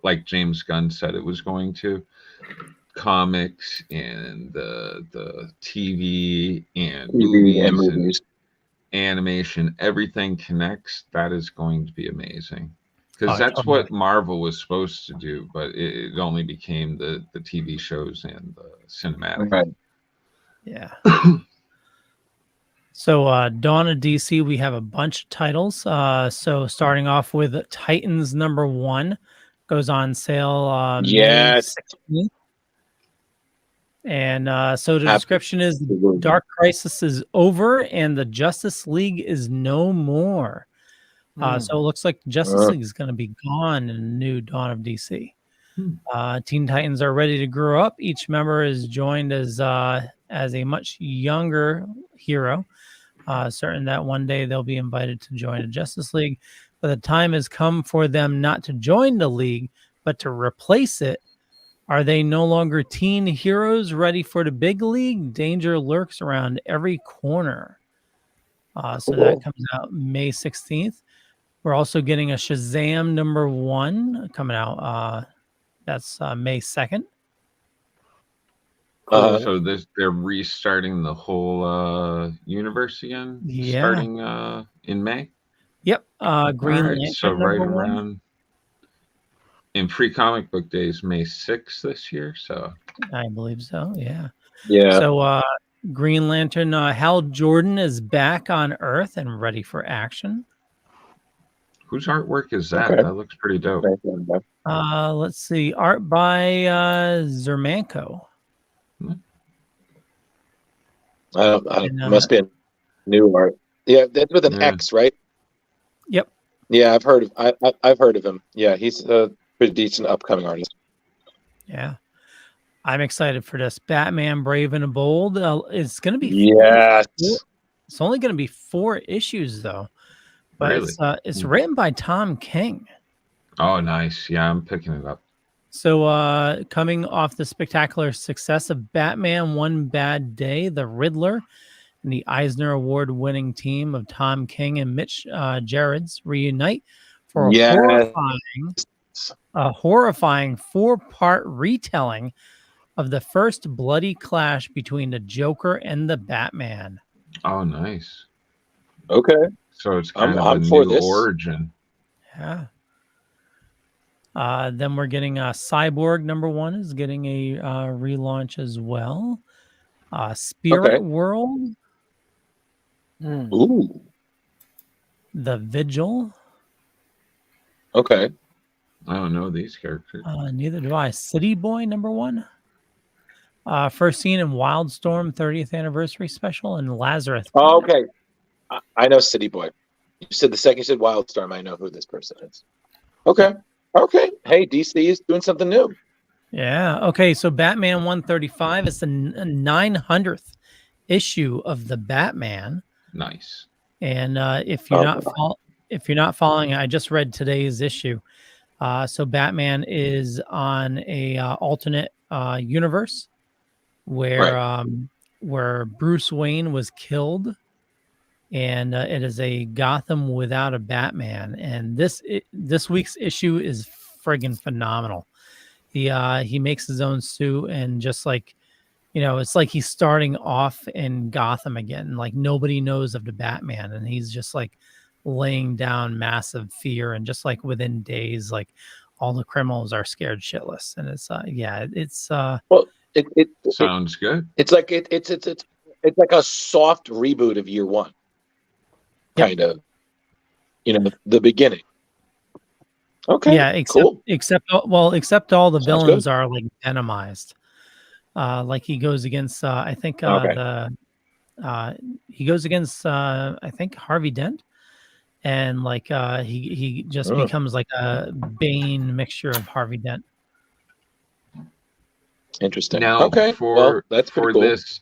like James Gunn said it was going to, comics and the TV and movies and animation, everything connects. That is going to be amazing because that's what Marvel was supposed to do, but it only became the TV shows and the cinematic. Right. Yeah. So Dawn of DC, we have a bunch of titles. So starting off with Titans #1 goes on sale May 16th. And so the description is Dark Crisis is over and the Justice League is no more. So it looks like Justice League is going to be gone in the new Dawn of DC. Teen Titans are ready to grow up. Each member is joined as a much younger hero, certain that one day they'll be invited to join the Justice League. But the time has come for them not to join the League, but to replace it. Are they no longer teen heroes ready for the big league? Danger lurks around every corner. So that comes out May 16th. We're also getting a Shazam #1 coming out. That's May 2nd. So they're restarting the whole universe again, starting in May. Yep. Green Lantern. So right around in pre-comic book days, May 6th this year. So I believe so. Yeah. Yeah. So Green Lantern, Hal Jordan is back on Earth and ready for action. Whose artwork is that? That looks pretty dope. Let's see. Art by Zermanko. Must be a new art. Yeah, that's with an X, right? Yep. Yeah, I've heard of him. Yeah, he's a pretty decent upcoming artist. Yeah. I'm excited for this. Batman Brave and Bold. It's going to be It's only going to be 4 issues though. But really? It's written by Tom King. Oh, nice. Yeah, I'm picking it up. So coming off the spectacular success of Batman One Bad Day, the Riddler and the Eisner Award-winning team of Tom King and Mitch Gerads reunite for a horrifying 4-part retelling of the first bloody clash between the Joker and the Batman. Oh, nice. Okay. So it's kind of a new origin. Yeah. Then we're getting Cyborg #1 is getting a relaunch as well. Spirit World. Ooh. The Vigil. Okay. I don't know these characters. Neither do I. City Boy #1. First seen in Wildstorm 30th anniversary special and Lazarus. Oh, okay. I know City Boy. You said the second you said Wildstorm, I know who this person is. Okay. Okay. Hey, DC is doing something new. Yeah. Okay. So Batman 135 is the 900th issue of the Batman. Nice. And if you're not following, I just read today's issue. So Batman is on a alternate universe where Bruce Wayne was killed. And it is a Gotham without a Batman. And this week's issue is friggin' phenomenal. He makes his own suit and just like, it's like he's starting off in Gotham again. Like nobody knows of the Batman, and he's just like laying down massive fear. And just like within days, like all the criminals are scared shitless. And it's it sounds good. It's like it's like a soft reboot of Year One. Kind of, the beginning. Okay. Yeah. Except all the villains are like venomized. Like he goes against, I think he goes against, I think Harvey Dent, and like he just becomes like a Bane mixture of Harvey Dent. Interesting. Now, that's for cool. this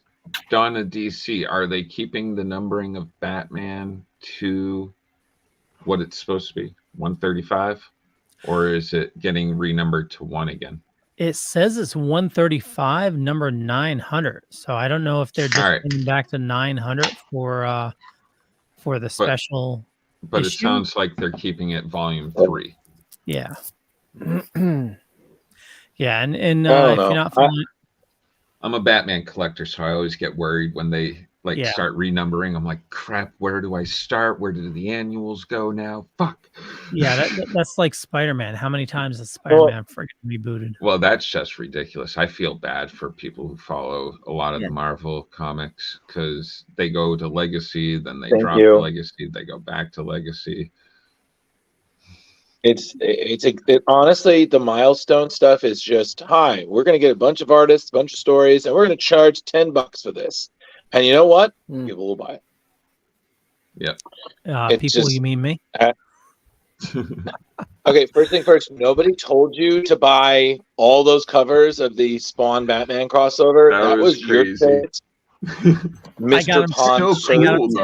Dawn of DC, are they keeping the numbering of Batman to what it's supposed to be, 135, or is it getting renumbered to 1 again? It says it's 135, number 900. So I don't know if they're just going back to 900 for for the special but it issue. sounds like they're keeping it volume 3. Yeah. Yeah, and if know. you're not following, I'm a Batman collector, so I always get worried when they start renumbering. I'm like, crap, where do I start? Where do the annuals go now? Fuck. Yeah, that's like Spider-Man. How many times has Spider-Man freaking rebooted? Well, that's just ridiculous. I feel bad for people who follow a lot of the Marvel comics because they go to Legacy, then they drop the Legacy, they go back to Legacy. Honestly, the milestone stuff is just, hi, we're going to get a bunch of artists, a bunch of stories, and we're going to charge $10 for this. And you know what? People will buy it. Yep. People, you mean me? Okay, first thing first, nobody told you to buy all those covers of the Spawn Batman crossover. That was crazy. Your shit. Mr. Pond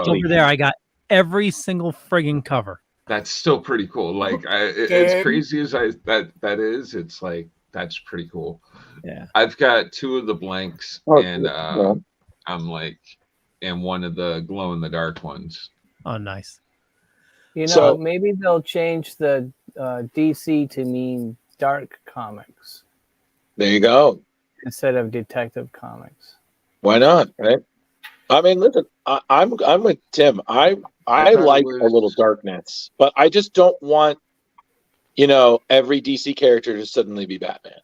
over there. I got every single friggin' cover. That's still pretty cool. Like, as crazy as that is, it's like, that's pretty cool. Yeah. I've got 2 of the blanks, and I'm like, and one of the glow in the dark ones. Oh, nice. You know, maybe they'll change the DC to mean dark comics. There you go. Instead of detective comics. Why not? Right? I mean, listen, I'm with Tim. I like a little darkness, but I just don't want, every DC character to suddenly be Batman.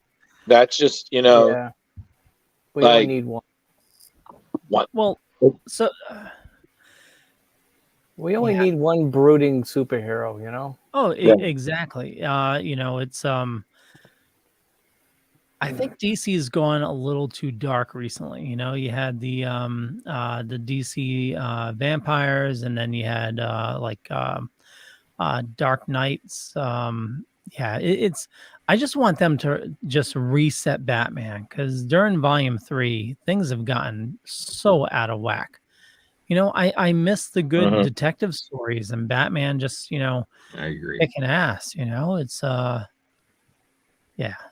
That's just, we only need one. Well, so we only need one brooding superhero, Oh, exactly. It's I think DC has gone a little too dark recently. You had the DC vampires, and then you had Dark Knights. It's. I just want them to just reset Batman, because during Volume 3, things have gotten so out of whack. I miss the good detective stories, and Batman just I agree, kicking ass. It's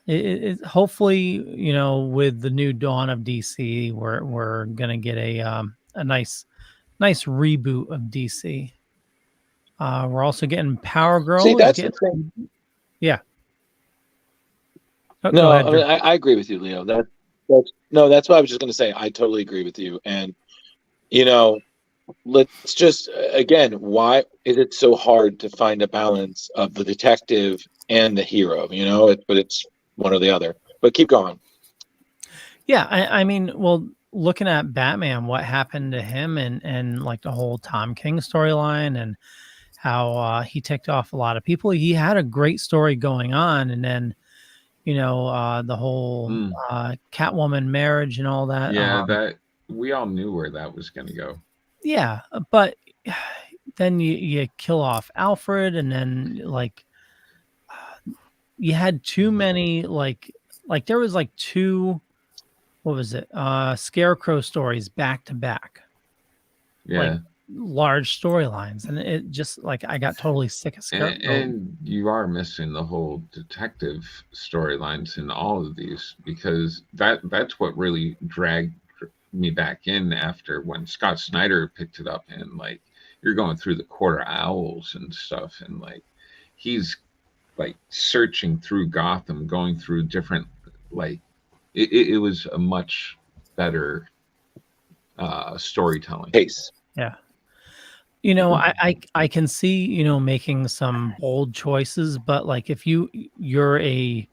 it hopefully, with the new dawn of DC, we're gonna get a nice reboot of DC. We're also getting Power Girl. See, that's the thing. Yeah. No, I mean, I agree with you, Leo. That's what I was just going to say. I totally agree with you. And, let's just, again, why is it so hard to find a balance of the detective and the hero? But it's one or the other. But keep going. Yeah, I mean, well, looking at Batman, what happened to him, and like the whole Tom King storyline, and how he ticked off a lot of people. He had a great story going on, and then the whole Catwoman marriage and all that. Yeah, that we all knew where that was going to go. Yeah, but then you kill off Alfred, and then you had too many like there was like 2, what was it? Scarecrow stories back to back. Yeah. Large storylines, and it just I got totally sick of Scarecrow. And you are missing the whole detective storylines in all of these, because that's what really dragged me back in after when Scott Snyder picked it up, and you're going through the Quarter Owls and stuff, and he's searching through Gotham, going through different it was a much better storytelling pace. Yeah. I can see, making some bold choices, but if you're a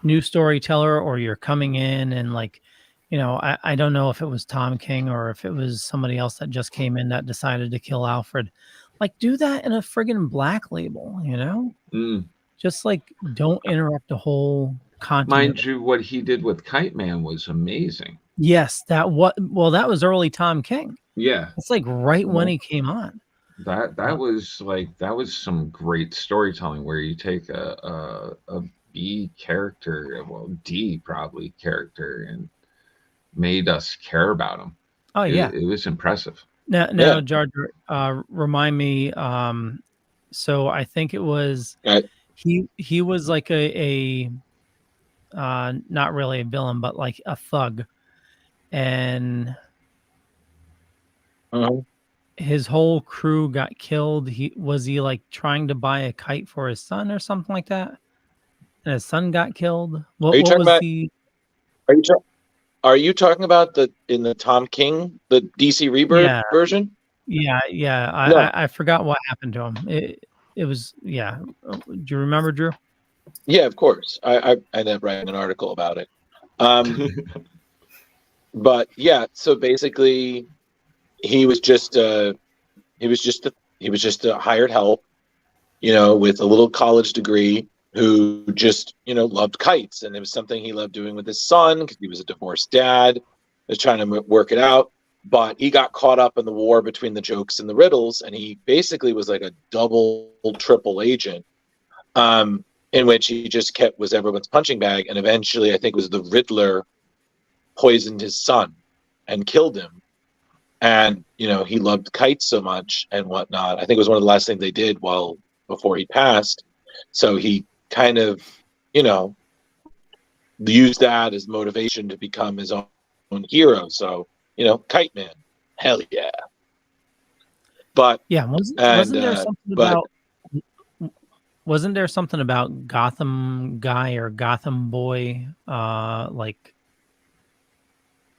new storyteller, or you're coming in and I don't know if it was Tom King or if it was somebody else that just came in that decided to kill Alfred, do that in a friggin' Black Label, just don't interrupt the whole content. Mind you, what he did with Kite Man was amazing. Yes, that was early Tom King. Yeah, it's right when he came on. That was some great storytelling, where you take a B character, well, D probably character, and made us care about him. Oh yeah, it was impressive. Now, George, remind me. So I think it was he was like a not really a villain, but a thug, and his whole crew got killed. Was he like trying to buy a kite for his son or something like that? And his son got killed. What was the? Are you talking about in the Tom King, the DC Rebirth version? Yeah. No. I forgot what happened to him. It was Do you remember, Drew? Yeah, of course. I ended up writing an article about it. But yeah, so basically, he was just a hired help, with a little college degree, who just loved kites, and it was something he loved doing with his son because he was a divorced dad, was trying to work it out. But he got caught up in the war between the jokes and the riddles, and he basically was like a double, triple agent, in which he just was everyone's punching bag. And eventually, I think it was the Riddler poisoned his son and killed him. And, he loved kites so much and whatnot. I think it was one of the last things they did before he passed. So he kind of, used that as motivation to become his own hero. So, Kite Man, hell yeah. But yeah, wasn't there something about Gotham guy or Gotham boy like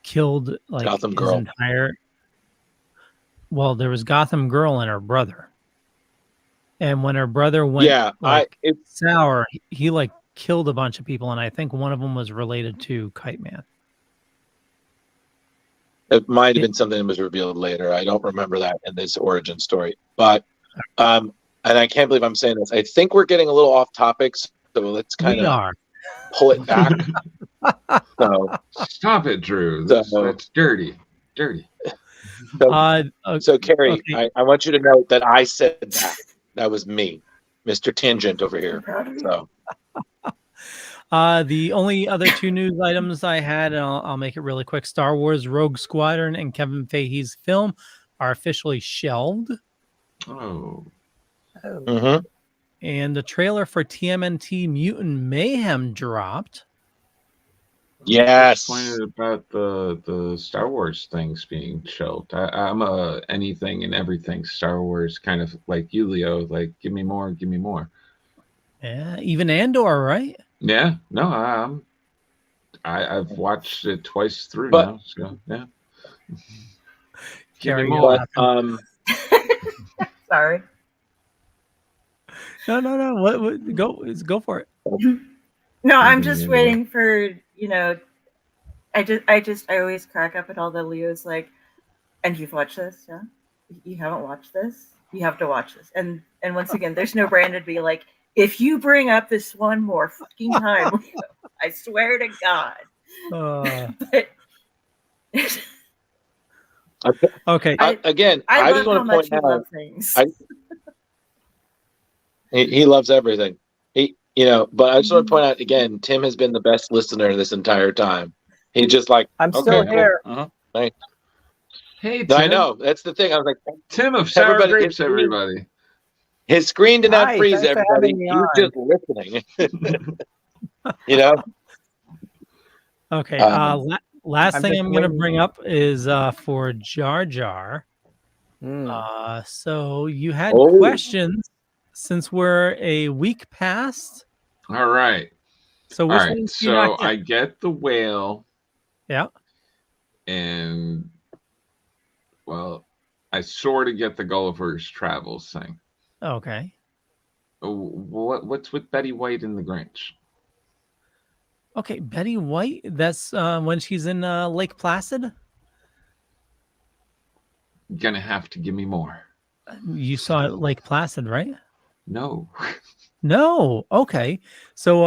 killed like Gotham his girl? entire? Well, there was Gotham girl and her brother, and when her brother went sour, he like killed a bunch of people, and I think one of them was related to Kite Man. It might have been something that was revealed later. I don't remember that in this origin story. But, and I can't believe I'm saying this. I think we're getting a little off topic, so let's kind of pull it back. Stop it, Drew. That's dirty. So Carrie, okay. I want you to note that I said that. That was me, Mr. Tangent over here. So. The only other two news items I had, and I'll make it really quick. Star Wars Rogue Squadron and Kevin Feige's film are officially shelved. Oh. Mm-hmm. And the trailer for TMNT Mutant Mayhem dropped. Yes. Pointed about the Star Wars things being shelved. I'm a anything and everything Star Wars kind of like you, Leo. Like, give me more. Yeah, even Andor, right? Yeah, no, I've watched it twice through now. So yeah. Carrie, but, sorry. No. What? Go for it. No, I'm just waiting for I always crack up at all the Leos like, and you've watched this, yeah? You haven't watched this? You have to watch this. And once again, there's no Brandon to be like, if you bring up this one more fucking time, I swear to God. But okay. I just want to point out things. He loves everything. But I just want to point out again, Tim has been the best listener this entire time. He just like, I'm still here. Cool. Right. Hey, Tim. I know. That's the thing. I was like, Tim of Sour Grapes, everybody. His screen did not freeze, everybody. He's just listening. Okay. Last thing I'm going to bring up is for Jar Jar. So you had questions since we're a week past. All right. So which one so I get the whale. Yeah. And well, I sort of get the Gulliver's Travels thing. Okay. What's with Betty White and the Grinch? Okay, Betty White. That's when she's in Lake Placid. Gonna have to give me more. You saw Lake Placid, right? No. No. Okay. So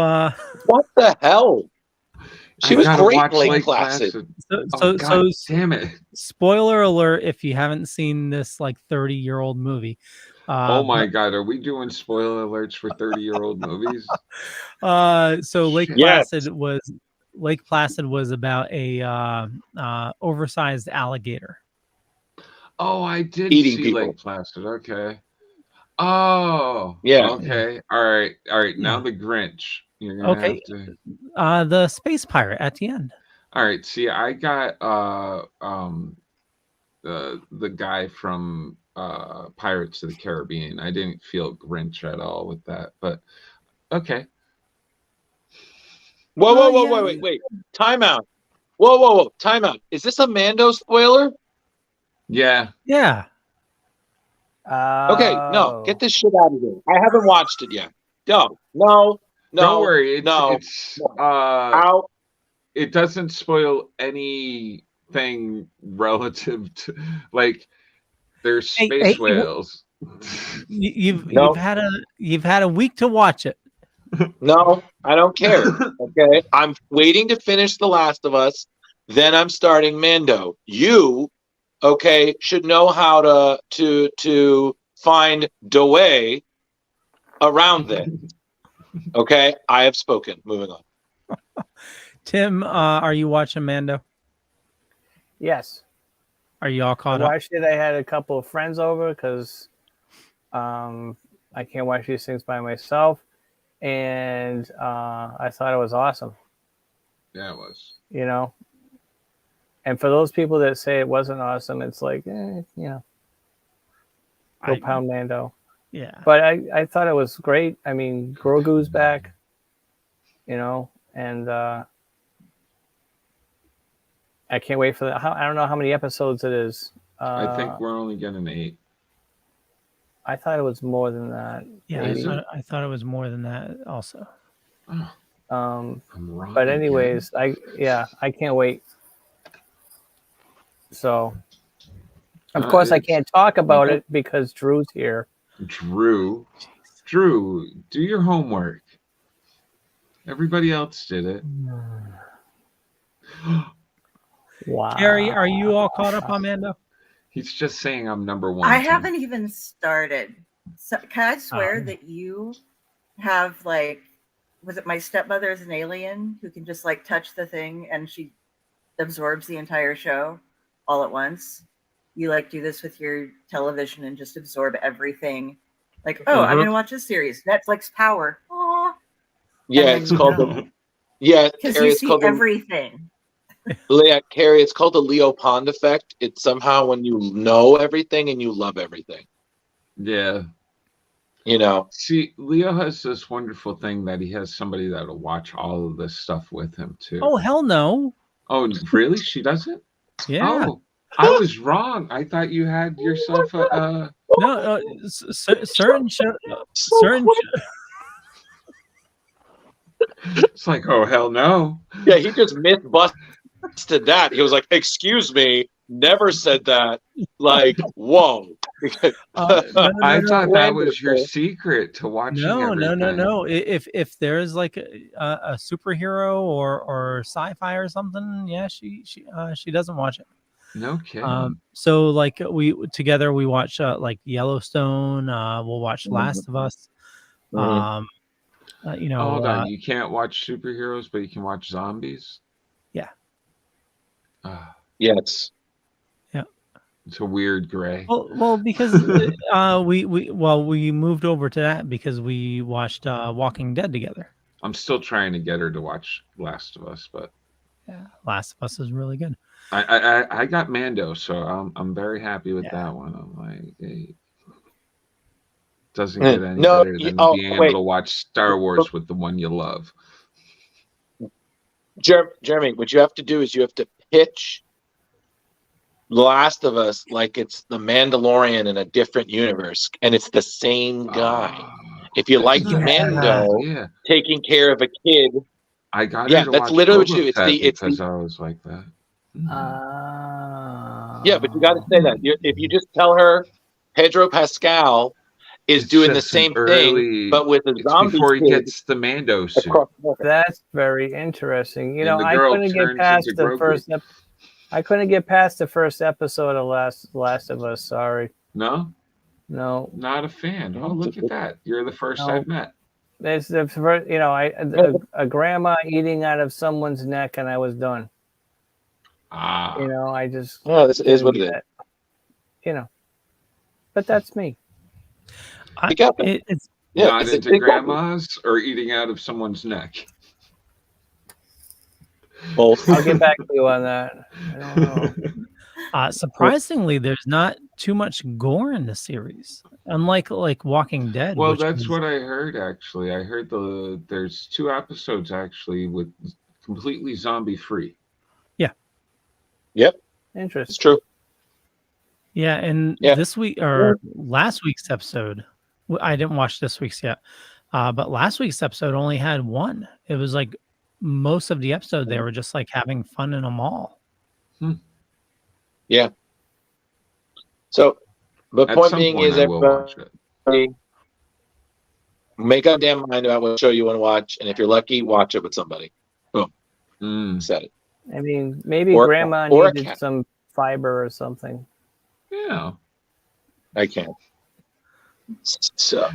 what the hell? She was great in Lake Placid. So damn it. Spoiler alert if you haven't seen this like 30-year-old movie. Oh my God, are we doing spoiler alerts for 30-year-old movies? So Lake Placid was about a oversized alligator. Oh, I did eating see people. Lake Placid. Okay. Oh, yeah. Okay. All right. Now the Grinch. You're gonna have to... the space pirate at the end. All right. See, I got the guy from Pirates of the Caribbean. I didn't feel Grinch at all with that, but okay. Wait. Time out. Whoa. Time out. Is this a Mando spoiler? Yeah. Yeah. Okay, no, get this shit out of here. I haven't watched it yet. No. Don't worry. It's out. It doesn't spoil anything relative to like there's space whales. You've had a week to watch it. No, I don't care. Okay, I'm waiting to finish The Last of Us. Then I'm starting Mando. You, okay, should know how to find the way around it. Okay, I have spoken. Moving on. Tim, are you watching Mando? Yes. Are you all caught I up? watched it. I had a couple of friends over because I can't watch these things by myself. And I thought it was awesome. Yeah, it was. You know? And for those people that say it wasn't awesome, it's like, you know, go pound Mando. Yeah. But I thought it was great. I mean, Grogu's back, you know, and I can't wait for that. I don't know how many episodes it is. I think we're only getting 8. I thought it was more than that. Yeah, I thought it was more than that also. I'm wrong. But anyways, I can't wait. So, of course, I can't talk about it because Drew's here. Drew, do your homework. Everybody else did it. Wow. Carrie, are you all caught up on Mando? He's just saying I'm number 1. I haven't even started. So, can I swear that you have like, was it My Stepmother is an Alien who can just like touch the thing and she absorbs the entire show all at once? You like do this with your television and just absorb everything. Like, I'm gonna watch this series. Netflix power. Aww. Yeah, it's called because you see everything. Carrie, it's called the Leo Pond effect. It's somehow when you know everything and you love everything. Yeah. You know. See, Leo has this wonderful thing that he has somebody that'll watch all of this stuff with him too. Oh, hell no. Oh, really? She doesn't? Yeah. Oh, I was wrong. I thought you had yourself a No, certain It's like, oh, hell no. Yeah, he just myth-busted that. He was like, excuse me, never said that. Like, whoa. I thought that was your secret to watching everything. No. If there's like a superhero or sci-fi or something, yeah, she doesn't watch it. No kidding. So like we watch like Yellowstone. We'll watch Last of Us. You know, hold on. You can't watch superheroes, but you can watch zombies. Yeah. Yes. Yeah. It's a weird gray. Well, because we moved over to that because we watched Walking Dead together. I'm still trying to get her to watch Last of Us, but yeah, Last of Us is really good. I got Mando, so I'm very happy with that one. I'm like, hey, doesn't get any better than being able to watch Star Wars with the one you love. Jeremy, what you have to do is you have to pitch The Last of Us like it's the Mandalorian in a different universe, and it's the same guy. If you like Mando taking care of a kid, I got that's literally what you do. It's because I was like that. Yeah, but you got to say that. If you just tell her Pedro Pascal is doing the same thing, but with a zombie before he gets the Mando suit. That's very interesting. You know, I couldn't get past the first. I couldn't get past the first episode of Last of Us. Sorry. No. Not a fan. Oh, look at that! You're the first I've met. It's the first, you know, a grandma eating out of someone's neck, and I was done. You know, I just. No, this is what it is. You know, but that's me. Not into grandmas or eating out of someone's neck. Both. I'll get back to you on that. I don't know. Surprisingly, there's not too much gore in the series, unlike like Walking Dead. Well, which that's is- what I heard actually. I heard there's 2 episodes actually with completely zombie free. Yep, Interesting. it's true. Yeah, and Yeah. this week or last week's episode, I didn't watch this week's yet, but last week's episode only had 1. It was like most of the episode they were just like having fun in a mall. Yeah. So the At point some being point, is I will watch it. everybody make up damn mind about what show you want to watch, and if you're lucky, watch it with somebody. Boom. Said it. I mean, maybe Or- grandma or a needed cat. some fiber or something. Yeah. I can't. So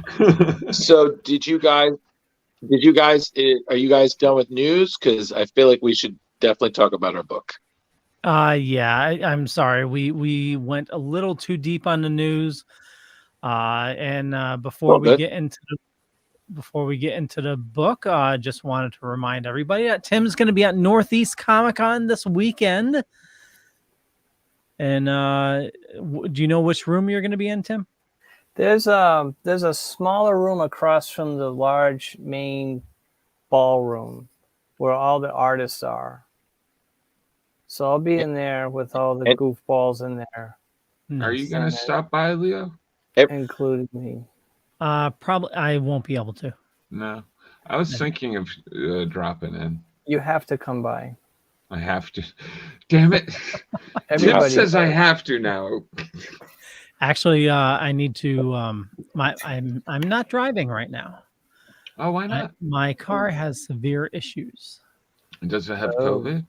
did you guys are you guys done with news? Because I feel like we should definitely talk about our book. Yeah, I'm sorry. We went a little too deep on the news. And before we get into the book, just wanted to remind everybody that Tim's going to be at Northeast Comicon this weekend. And do you know which room you're going to be in, Tim? There's a smaller room across from the large main ballroom where all the artists are. So I'll be in there with all the goofballs in there. Are you going to stop by, Leo? Including me. Probably I won't be able to. No. I was thinking of dropping in. You have to come by. I have to. Damn it. Tim says I have to now. Actually, I need to. I'm not driving right now. Oh, why not? My car has severe issues. Does it have COVID?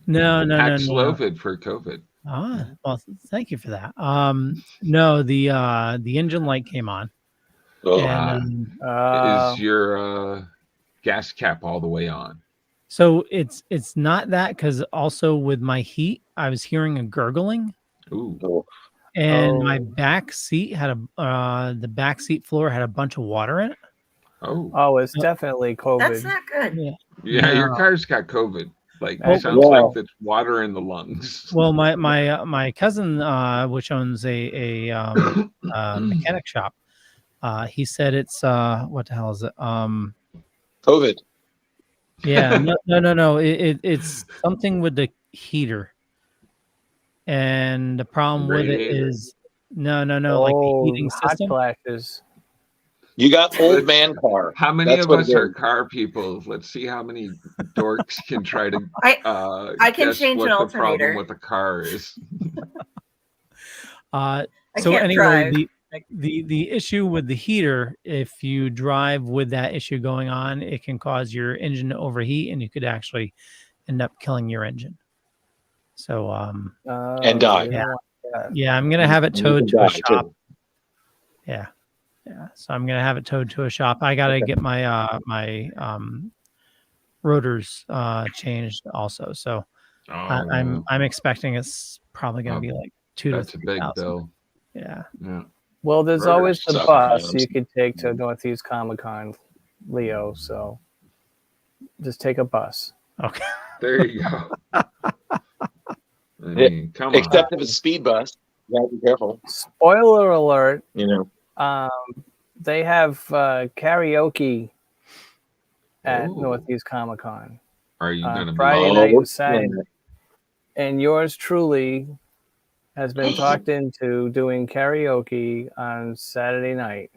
No. Paxlovid for COVID. Ah, well, thank you for that. No, the engine light came on. And, is your gas cap all the way on? So it's not that, because also with my heat, I was hearing a gurgling. Ooh. And my back seat had the back seat floor had a bunch of water in it. Oh, it's definitely COVID. That's not good. Yeah, your car's got COVID. Like Oh, sounds like it's water in the lungs. Well, my cousin, which owns a mechanic shop, he said it's what the hell is it? COVID. Yeah, no. It's something with the heater, and the problem with it is no, like the heating hot system. flashes. You got old man car. How many That's of what us it are is. car people? Let's see how many dorks can try to. I can guess change what an the problem alternator. with the car is. So can't anyway, drive. the issue with the heater, if you drive with that issue going on, it can cause your engine to overheat, and you could actually end up killing your engine. So And die. Yeah, I'm gonna have it You towed can to a die, shop. too. Yeah. So I'm gonna have it towed to a shop. I gotta get my my rotors changed also. So I'm expecting it's probably gonna be like $2,000 to That's a big $3,000. bill. Yeah. Yeah. Well, there's Rotors always the suck, bus man. you could take to Northeast Comic-Con, Leo. So just take a bus. Okay. There you go. I mean, come on. Except if it's a speed bus. You gotta be careful. Spoiler alert. You know. They have karaoke at Ooh. Northeast Comic-Con. Are you going to be? Friday night Oh, and Saturday. And yours truly has been talked into doing karaoke on Saturday night.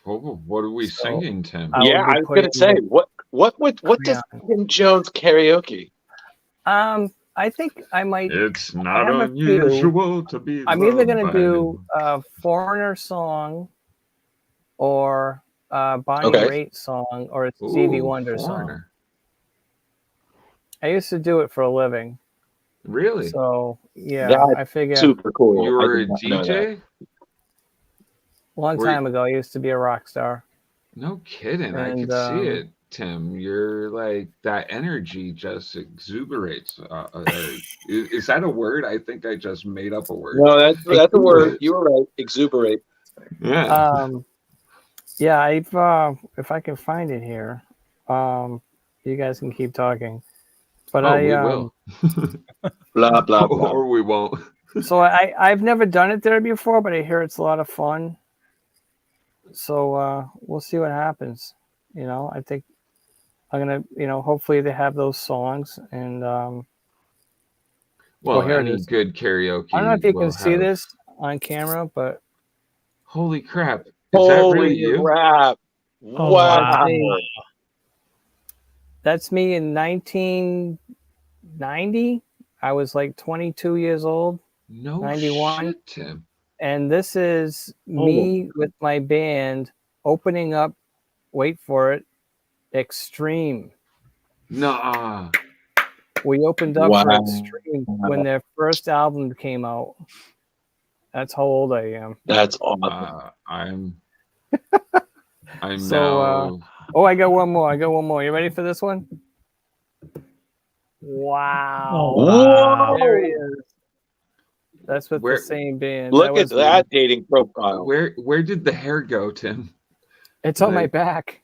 Oh, what are we singing, Tim? I Yeah, will be I was gonna putting say it- what does Tim Jones karaoke? I think I might. It's I not have a few. unusual to be. I'm either loved going by to do a Foreigner song, or a Bonnie Okay. Raitt song, or a Ooh, Stevie Wonder song. Foreigner. I used to do it for a living, Really? so yeah, That's I figure Super cool. You I were a did not know that. DJ? long were time ago I used to be a rock star. No kidding. I And, could see it, Tim. You're like that energy just exuberates. Is that a word? I think I just made up a word. No, that's a word. You were right. Exuberate. Yeah. Yeah, I've if I can find it here, you guys can keep talking. But We will. Blah blah blah. Or we won't. So I've never done it there before, but I hear it's a lot of fun. So we'll see what happens. You know, I think I'm gonna, you know, hopefully they have those songs and Well, here it any is. good karaoke. I don't know if you will can see have- this on camera, but Holy crap! Is Holy that really you? crap! Oh, Wow. wow. that's me in 1990. I was like 22 years old, No 91. shit, Tim. And this is me with my band opening up, wait for it, Extreme. Nah. We opened up for Wow. Extreme when their first album came out. That's how old I am. That's awesome. I'm So, now. I got one more. You ready for this one? Wow. Oh, wow. There he is. That's with Where- the same band. Look at was that dating profile. Where did the hair go, Tim? It's on my like- back.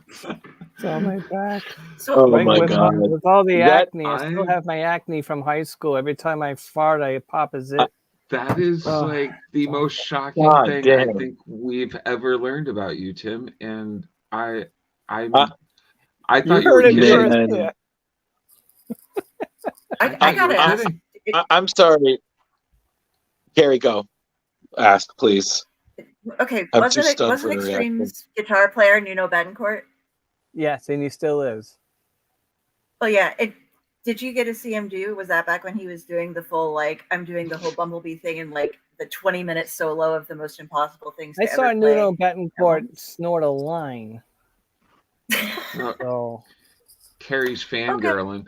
It's on my back. So Oh Right my with, god. with all the That- acne. I still have my acne from high school. Every time I fart, I pop a zit. That is Oh, like the most shocking God thing damn. I think we've ever learned about you, Tim. And I You thought you were heard it kidding. first. Man. Yeah. I thought you gotta were ask. kidding. I'm sorry. Carrie, go. Ask, please. Okay, I'm too stunned wasn't for the reaction. Extreme's guitar player Nuno Betancourt? Yes, and he still is. Oh yeah. Did you get to see him do? Was that back when he was doing the full like I'm doing the whole Bumblebee thing and like the 20-minute solo of the most impossible things? I to saw ever play? Nuno Betancourt snort a line. So Carrie's fangirling.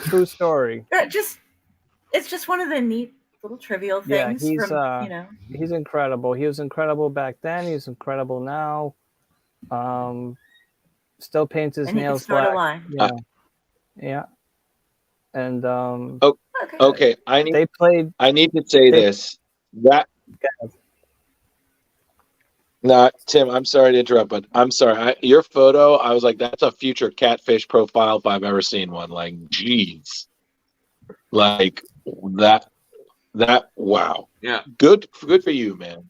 true story. It's just one of the neat little trivial Yeah, things he's from you know. he's incredible. He was incredible back then. He's incredible now. Still paints his And he can nails snort a black. line. Yeah, yeah. And Okay, I need to say this. That Tim, I'm sorry to interrupt, but I'm sorry. Your photo, I was like, that's a future catfish profile if I've ever seen one. Like, geez. Like that wow. Yeah. Good for you, man.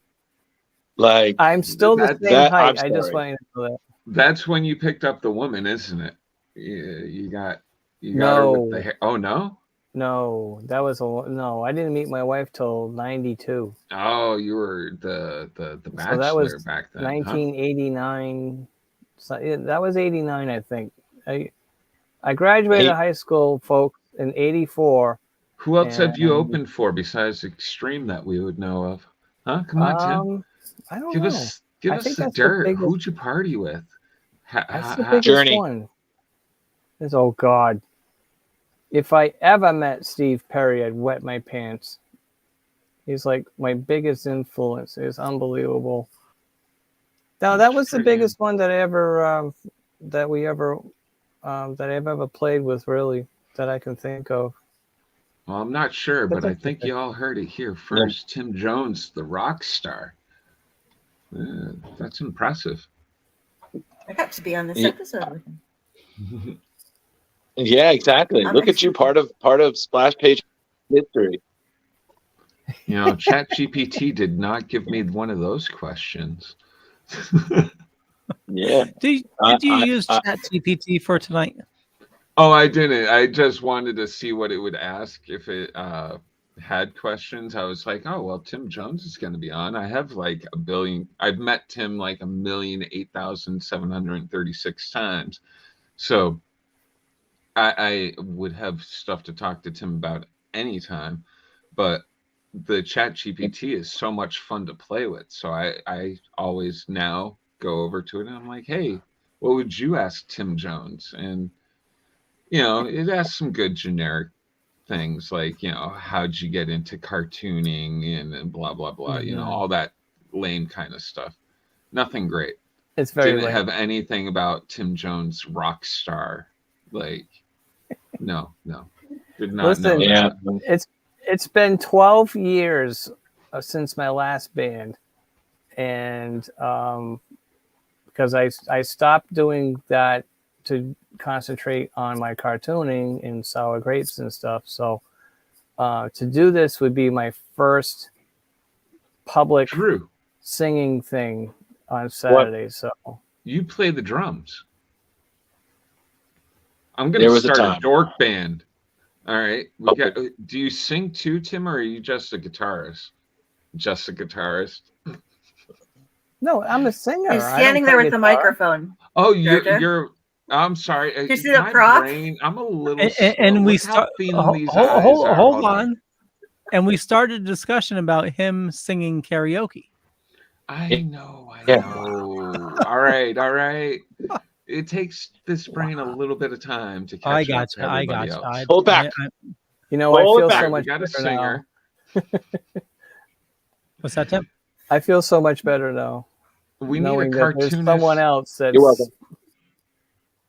Like I'm still the same I'm height. I just sorry. want you to know that. That's when you picked up the woman, isn't it? You got her with the hair. Oh no? No, that was no. I didn't meet my wife till 92. Oh, you were the bachelor So that was back then. 1989. So, that was 89, I think. I graduated high school, folks, in 84. Who else have you and, opened for besides Extreme that we would know of? Huh? Come on, Tim. I don't Give know. us I think the that's the dirt. biggest- Who'd you party with? That's the biggest one. Oh God! If I ever met Steve Perry, I'd wet my pants. He's like my biggest influence. It's unbelievable. Now that was the biggest one that I ever that I've ever played with, really, that I can think of. Well, I'm not sure, but I That's think you all heard it here first. Tim Jones, the rock star. That's impressive. I got to be on this Yeah. episode with him. Yeah, exactly. Look at you, part of Splash Page history. You know, ChatGPT did not give me one of those questions. Yeah. Did you use ChatGPT for tonight? Oh, I didn't. I just wanted to see what it would ask if it had questions. I was like, oh, well, Tim Jones is going to be on. I have like a billion. I've met Tim like 1,008,736 times. So I would have stuff to talk to Tim about anytime. But the ChatGPT is so much fun to play with. So I always now go over to it and I'm like, hey, what would you ask Tim Jones? And you know, it asks some good generic things like, you know, how'd you get into cartooning and blah, blah, blah, you know, all that lame kind of stuff. Nothing great. It's very Didn't lame. have anything about Tim Jones rock star. Like, no. Did not Listen, know that. it's been 12 years since my last band, and because I stopped doing that to concentrate on my cartooning in sour grapes and stuff. So to do this would be my first public singing thing on Saturday. So you play the drums. I'm going to start a dork band. All right. Do you sing too, Tim, or are you just a guitarist? Just a guitarist? No, I'm a singer. He's standing there with the microphone. Oh, you're I'm sorry. Did you see the prop? I'm a little and we start. Hold on. And we started a discussion about him singing karaoke. I know. All right. It takes this brain a little bit of time to catch up to everybody else. Hold back. You know, I feel so We much got a better singer. What's that, Tim? I feel so much better now. We need a knowing that there's cartoonist. someone else that You're welcome.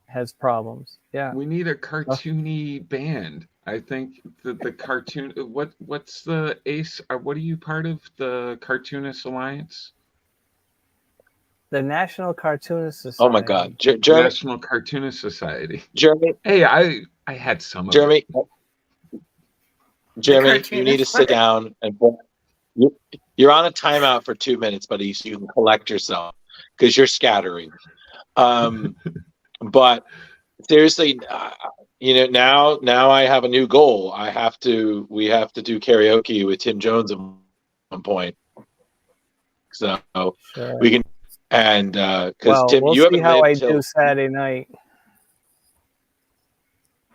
has problems. Yeah. We need a cartoony band. I think the cartoon. What's the ACE? What are you part of? The Cartoonist Alliance? The National Cartoonist Society. Oh my God, Jeremy. National Cartoonist Society. Jeremy. Hey, I had some of Jeremy. it. Jeremy, you need to sit down and. You're on a timeout for 2 minutes, buddy, so you can collect yourself because you're scattering. But seriously, now I have a new goal. We have to do karaoke with Tim Jones at one point. So we can, and because Tim, we'll you see haven't how I lived till do Saturday night.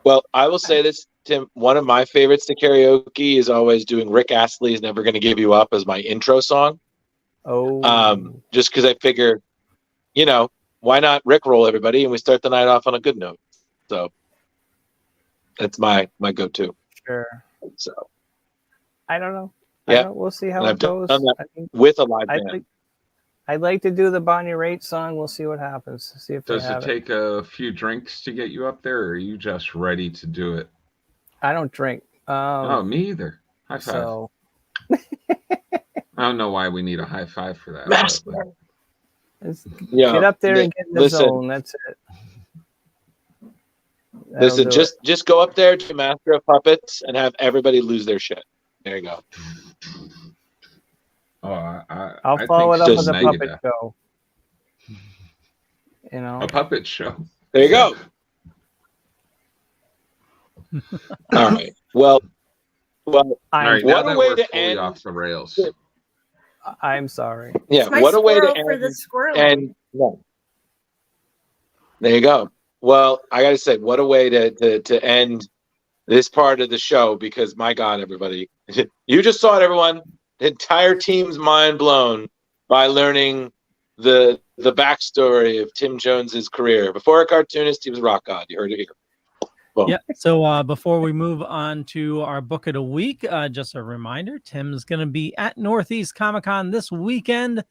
Well, I will say this, Tim. One of my favorites to karaoke is always doing Rick Astley's "Never Gonna Give You Up" as my intro song. Oh, just because I figure, why not Rickroll everybody and we start the night off on a good note. So that's my go-to. Sure. So I don't know. Yeah, we'll see how and it I've done goes. that I think with a live band. I'd like to do the Bonnie Raitt song. We'll see what happens. See if Does they it have take a few drinks to get you up there, or are you just ready to do it? I don't drink. Oh, me either. High five. So I don't know why we need a high five for that. get up there and get in the zone. That's it. Listen, just go up there to Master of Puppets and have everybody lose their shit. There you go. Oh, I'll follow it up with a puppet show. A puppet show. There you go. All right. Well. All right, what a way to end off the rails. I'm sorry. Yeah, what a way to end. For the squirrel. And there you go. Well, I gotta say, what a way to end this part of the show, because my God, everybody, you just saw it, everyone. The entire team's mind blown by learning the backstory of Tim Jones's career. Before a cartoonist, he was a rock god. You heard it here. Boom. Yeah. So before we move on to our book of the week, just a reminder: Tim's going to be at Northeast Comicon this weekend,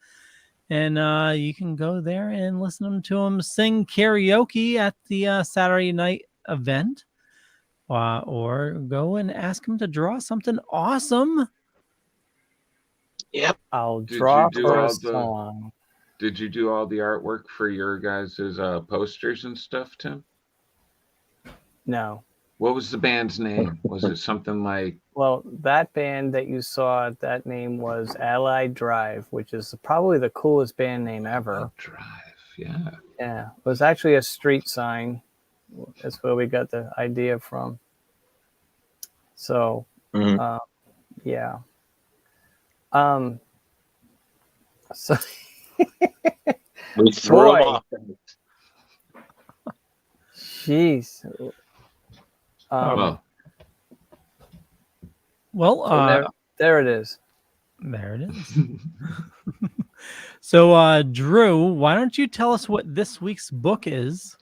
and you can go there and listen to him sing karaoke at the Saturday night event, or go and ask him to draw something awesome. Yep. I'll draw for a song. Did you do all the artwork for your guys' posters and stuff, Tim? No. What was the band's name? Was it something like... Well, that band that you saw, that name was Allied Drive, which is probably the coolest band name ever. Drive, yeah. Yeah. It was actually a street sign. That's where we got the idea from. So, yeah. So we threw him off. Jeez. There it is. There it is. So, Drew, why don't you tell us what this week's book is?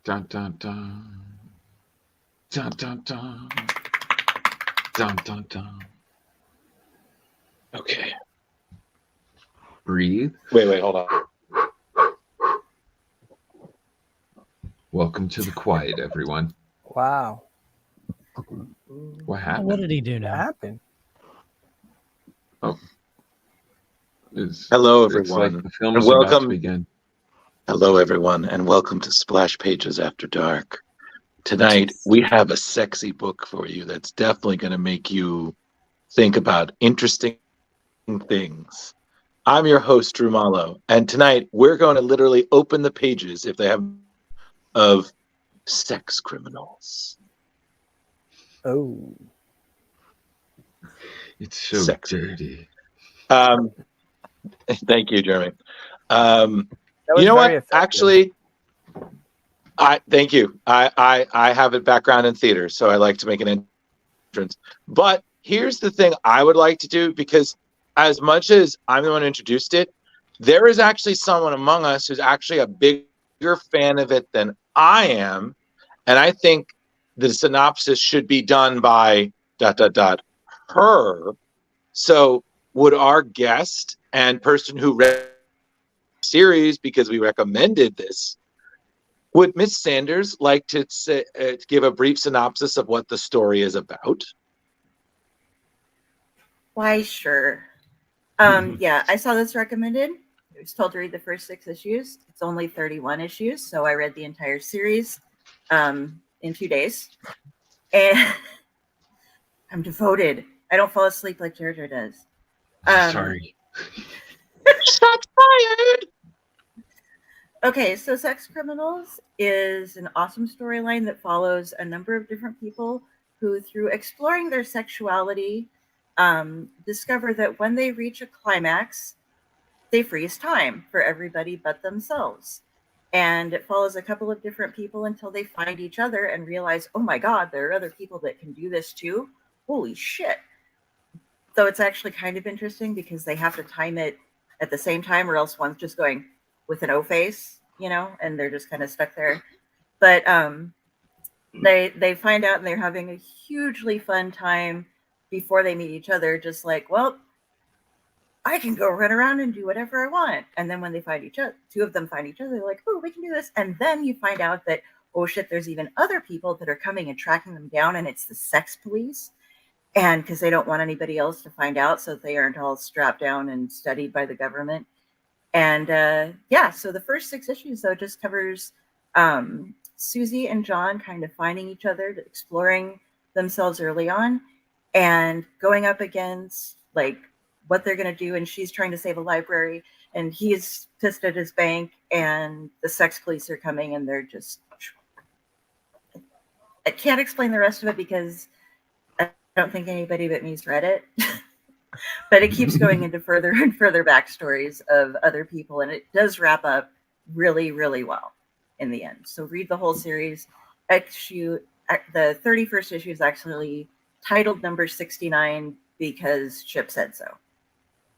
Dun dun dun. Dun dun dun. Dun dun dun. Okay. Breathe. Wait, hold on. Welcome to the quiet, everyone. Wow. What happened? What did he do now? What happened? Oh. Hello, everyone. It's like the film and is about welcome to begin. Hello, everyone, and welcome to Splash Pages After Dark. Tonight, we have a sexy book for you that's definitely going to make you think about interesting things. I'm your host, Drew Mollo, and tonight we're going to literally open the pages, if they have, of sex criminals. Oh. It's so dirty. Thank you, Jeremy. That was You know what? very effective. Actually, thank you. I have a background in theater, so I like to make an entrance. But here's the thing I would like to do, because as much as I'm the one who introduced it, there is actually someone among us who's actually a bigger fan of it than I am. And I think the synopsis should be done by ... her. So would our guest and person who read the series, because we recommended this, would Miss Sanders like to give a brief synopsis of what the story is about? Why, sure. Yeah, I saw this recommended. I was told to read the first 6 issues. It's only 31 issues, so I read the entire series in 2 days. And I'm devoted. I don't fall asleep like Jojo does. Sorry. Shots fired! Okay, so Sex Criminals is an awesome storyline that follows a number of different people who, through exploring their sexuality, discover that when they reach a climax, they freeze time for everybody but themselves. And it follows a couple of different people until they find each other and realize, oh my God, there are other people that can do this too. Holy shit. So it's actually kind of interesting because they have to time it at the same time, or else one's just going with an O face, you know, and they're just kind of stuck there. But they find out and they're having a hugely fun time before they meet each other, just like, well, I can go run around and do whatever I want. And then when they find each other, 2 of them find each other, they're like, oh, we can do this. And then you find out that, oh shit, there's even other people that are coming and tracking them down, and it's the sex police. And because they don't want anybody else to find out, so they aren't all strapped down and studied by the government. And yeah, so the first 6 issues, though, just covers Susie and John kind of finding each other, exploring themselves early on, and going up against, like, what they're going to do. And she's trying to save a library, and he's pissed at his bank, and the sex police are coming, and they're just... I can't explain the rest of it because I don't think anybody but me's read it. But it keeps going into further and further backstories of other people, and it does wrap up really, really well in the end. So read the whole series. The 31st issue is actually titled number 69 because Chip said so.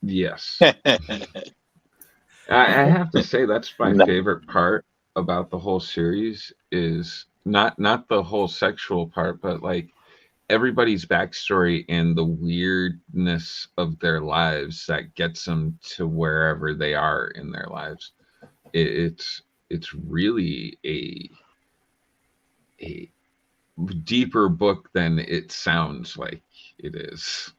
Yes. I have to say that's my favorite part about the whole series is not the whole sexual part, but like everybody's backstory and the weirdness of their lives that gets them to wherever they are in their lives. It's really a deeper book than it sounds like it is.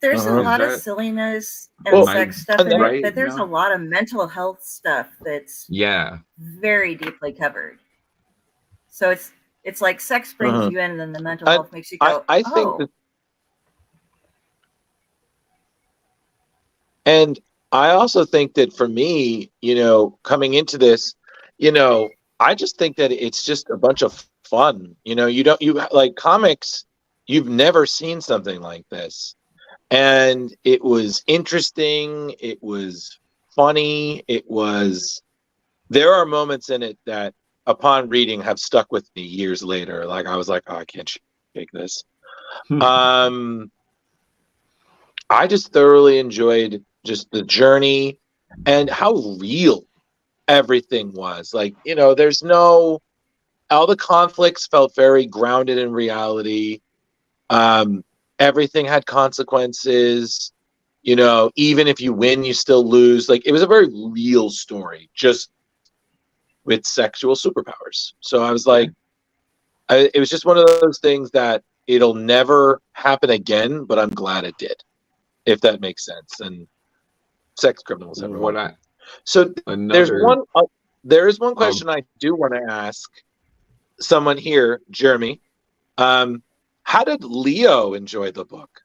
There's a lot of silliness and sex stuff in it, but there's a lot of mental health stuff that's very deeply covered. So it's like sex brings you in, and then the mental health makes you go, I think that, and I also think that for me, you know, coming into this, you know, I just think that it's just a bunch of fun. You know, you like comics, you've never seen something like this. And it was interesting. It was funny. There are moments in it that upon reading have stuck with me years later. Like I was like, oh, I can't shake this. I just thoroughly enjoyed just the journey and how real everything was. Like, you know, all the conflicts felt very grounded in reality. Everything had consequences. You know, even if you win, you still lose. Like, it was a very real story, just with sexual superpowers. So I was like, it was just one of those things that it'll never happen again, but I'm glad it did, if that makes sense. And sex criminals, everyone. So Another. there is one question I do want to ask someone here, Jeremy. How did Leo enjoy the book?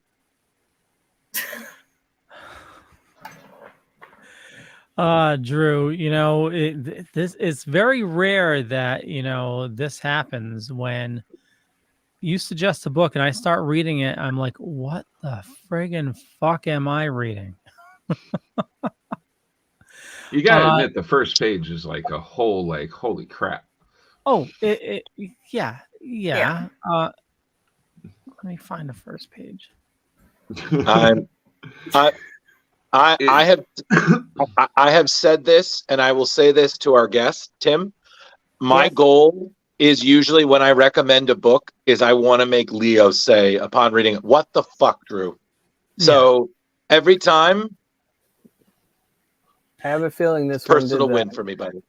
Drew, it's very rare that this happens when you suggest a book and I start reading it. I'm like, what the friggin' fuck am I reading? You gotta admit, the first page is like a whole, like, holy crap. Oh, yeah. Let me find the first page. I have said this, and I will say this to our guest, Tim. My goal is usually when I recommend a book is I want to make Leo say upon reading it, "What the fuck, Drew?" So every time, I have a feeling this personal win for me, buddy.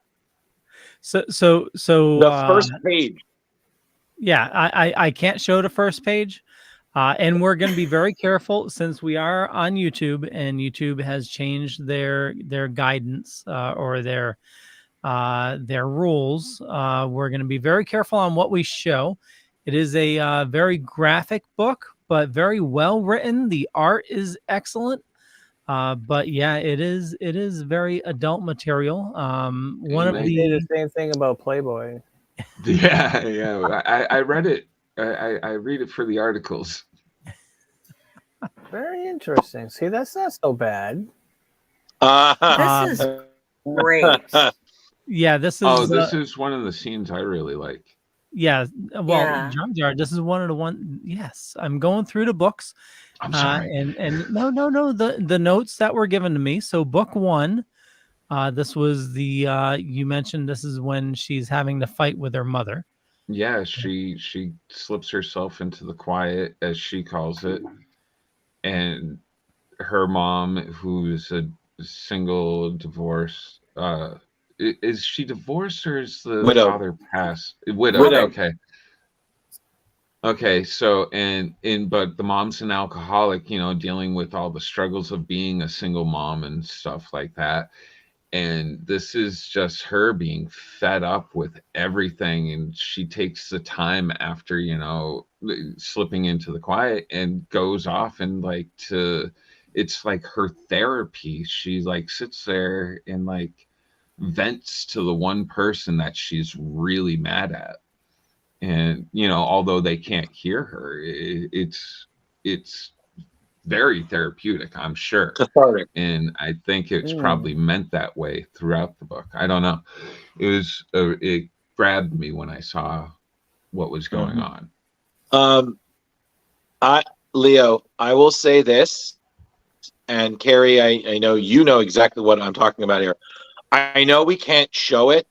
So the first page. Yeah, I can't show the first page. And we're going to be very careful since we are on YouTube and YouTube has changed their guidance or their rules. We're going to be very careful on what we show. It is a very graphic book, but very well written. The art is excellent. But yeah, it is very adult material. One of the same thing about Playboy. Yeah. I read it. I read it for the articles. Very interesting. See, that's not so bad. This is great. Yeah, this is. Oh, this is one of the scenes I really like. Yeah, well, Jar Jar, this is one of the one. Yes, I'm going through the books. I'm sorry. And no, the notes that were given to me. So book 1, this was the you mentioned this is when she's having to fight with her mother. Yeah, she slips herself into the quiet, as she calls it, and her mom, who's a single divorce, is she divorced or is the Widow. father passed? Widow. Okay. So but the mom's an alcoholic, dealing with all the struggles of being a single mom and stuff like that. And this is just her being fed up with everything. And she takes the time after, slipping into the quiet and goes off and it's like her therapy. She sits there and vents to the one person that she's really mad at. And, although they can't hear her, it's very therapeutic, I'm sure. Cathartic. And I think it's probably meant that way throughout the book. I don't know. It grabbed me when I saw what was going on. Leo, I will say this, and Carrie, I know you know exactly what I'm talking about here. I know we can't show it,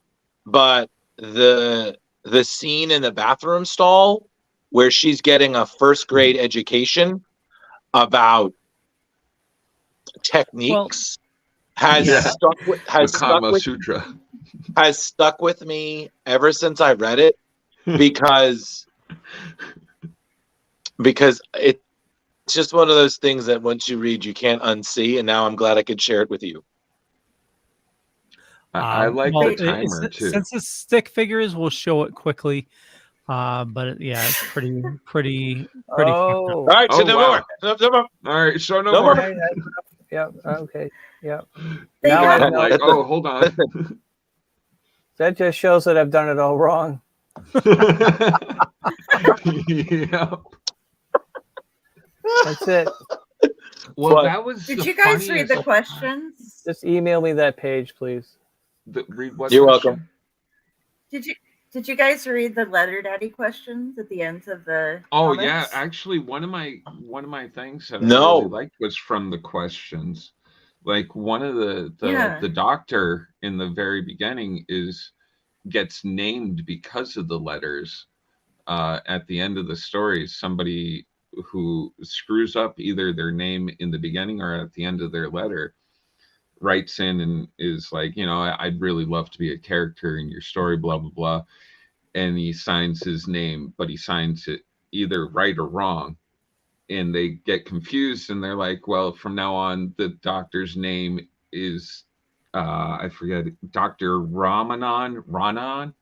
but the scene in the bathroom stall where she's getting a first grade education about techniques has stuck with me ever since I read it because it's just one of those things that once you read you can't unsee, and now I'm glad I could share it with you. I like the timer too. Since it's stick figures, we'll show it quickly. But yeah, it's pretty. All right, so no more. All right, so no more. Yeah. Okay. Yeah. Now I know. Hold on. That just shows that I've done it all wrong. Yeah. That's it. Well, that was. Did you guys read the questions? Just email me that page, please. Read what? You're welcome. Did you guys read the Letter Daddy questions at the end of the? Oh comments? yeah, actually, one of my things that I really liked was from the questions. Like one of the doctor in the very beginning gets named because of the letters. At the end of the story, somebody who screws up either their name in the beginning or at the end of their letter writes in and is like, I'd really love to be a character in your story, blah, blah, blah. And he signs his name, but he signs it either right or wrong. And they get confused and they're like, well, from now on, the doctor's name is I forget, Dr. Ranan,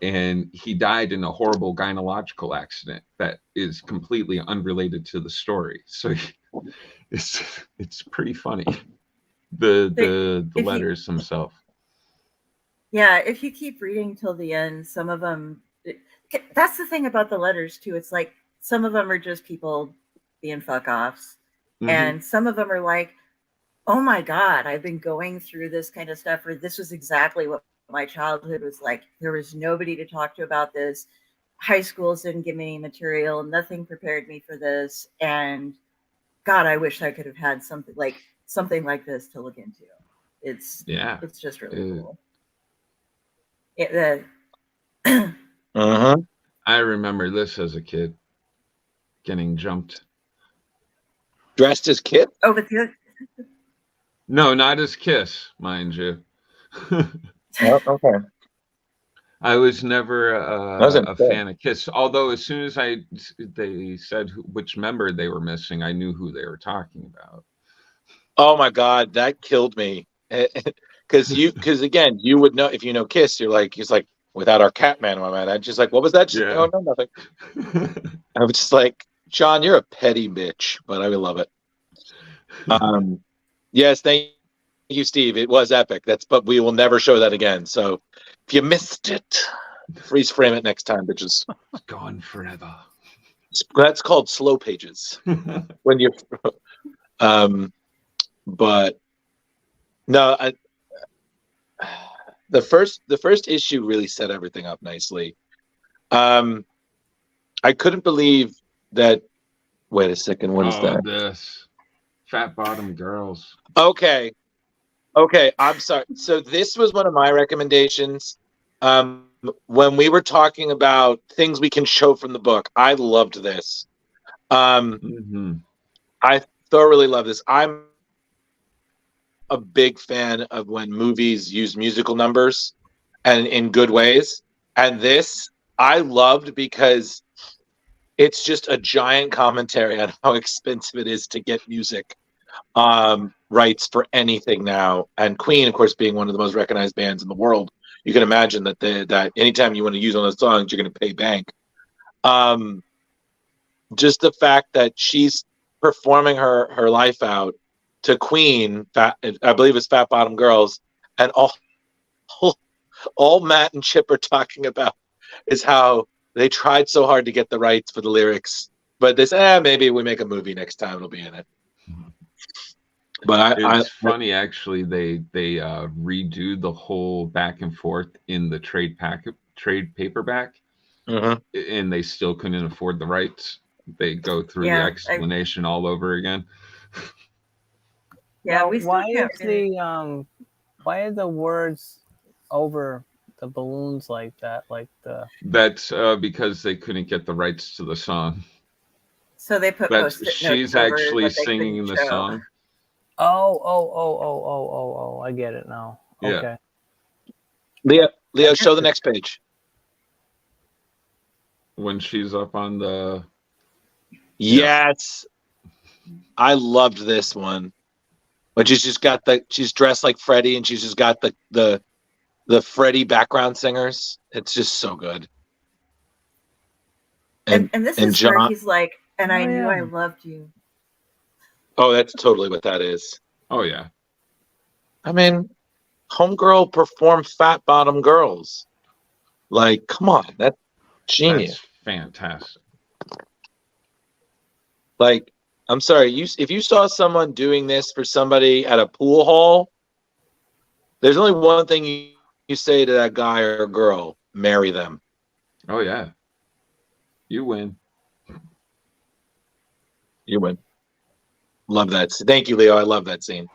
and he died in a horrible gynecological accident that is completely unrelated to the story. So it's pretty funny. The letters themselves. Yeah, if you keep reading till the end, some of them. That's the thing about the letters too. It's like some of them are just people being fuck offs, and some of them are like, "Oh my god, I've been going through this kind of stuff," or "This was exactly what my childhood was like. There was nobody to talk to about this. High schools didn't give me any material. Nothing prepared me for this, and God, I wish I could have had something like this to look into." It's just really cool. I remember this as a kid, getting jumped. Dressed as Kit? Oh, but the No, not as Kiss, mind you. Okay. I was never a fan of Kiss. Although as soon as they said which member they were missing, I knew who they were talking about. Oh my God, that killed me. Because again, you would know if you know Kiss. He's like, without our Catman in my mind. I'm just like, what was that? Yeah. Oh no, nothing. I was just like, John, you're a petty bitch, but I would love it. Yes, thank you, Steve. It was epic. But we will never show that again. So if you missed it, freeze frame it next time, bitches. It's gone forever. That's called slow pages. When you're, but no, the first issue really set everything up nicely. I couldn't believe that. Wait a second. What is that? This fat bottom girls. Okay. I'm sorry. So this was one of my recommendations. When we were talking about things we can show from the book, I loved this. I thoroughly love this. I'm a big fan of when movies use musical numbers and in good ways. And this I loved because it's just a giant commentary on how expensive it is to get music rights for anything now. And Queen, of course, being one of the most recognized bands in the world, you can imagine that anytime you want to use one of those songs, you're going to pay bank. Just the fact that she's performing her life out to Queen, I believe it's Fat Bottom Girls, and all Matt and Chip are talking about is how they tried so hard to get the rights for the lyrics, but they said, maybe we make a movie next time, it'll be in it. But it's funny, actually. They redo the whole back and forth in the trade paperback, and they still couldn't afford the rights. They go through the explanation all over again. Yeah, why are the words over the balloons like that? That's because they couldn't get the rights to the song. So they put she's actually singing the song. Oh, I get it now. Okay. Leo, show the next page. When she's up on the... Yes. I loved this one. But she's dressed like Freddie, and she's just got the Freddie background singers. It's just so good. And this is John, where he's like, and I knew I loved you. Oh, that's totally what that is. Oh, yeah. I mean, Homegirl performed Fat Bottom Girls. Like, come on. That's genius. That's fantastic. Like, I'm sorry, if you saw someone doing this for somebody at a pool hall, there's only one thing you say to that guy or girl: marry them. Oh, yeah. You win. You win. Love that. Thank you, Leo. I love that scene.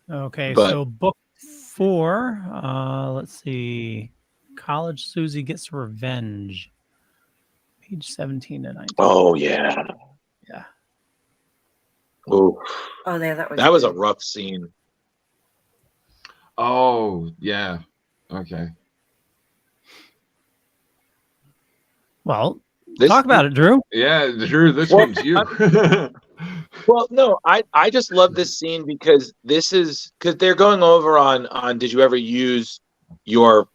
Okay, so book 4. Let's see. College Susie Gets Revenge. Page 17 to 19. Oh, yeah. Yeah. Ooh. Oh, yeah, that was a rough scene. Oh, yeah. Okay. Well, talk about it, Drew. Yeah, Drew, this one's you. Well, no, I just love this scene because they're going over on did you ever use your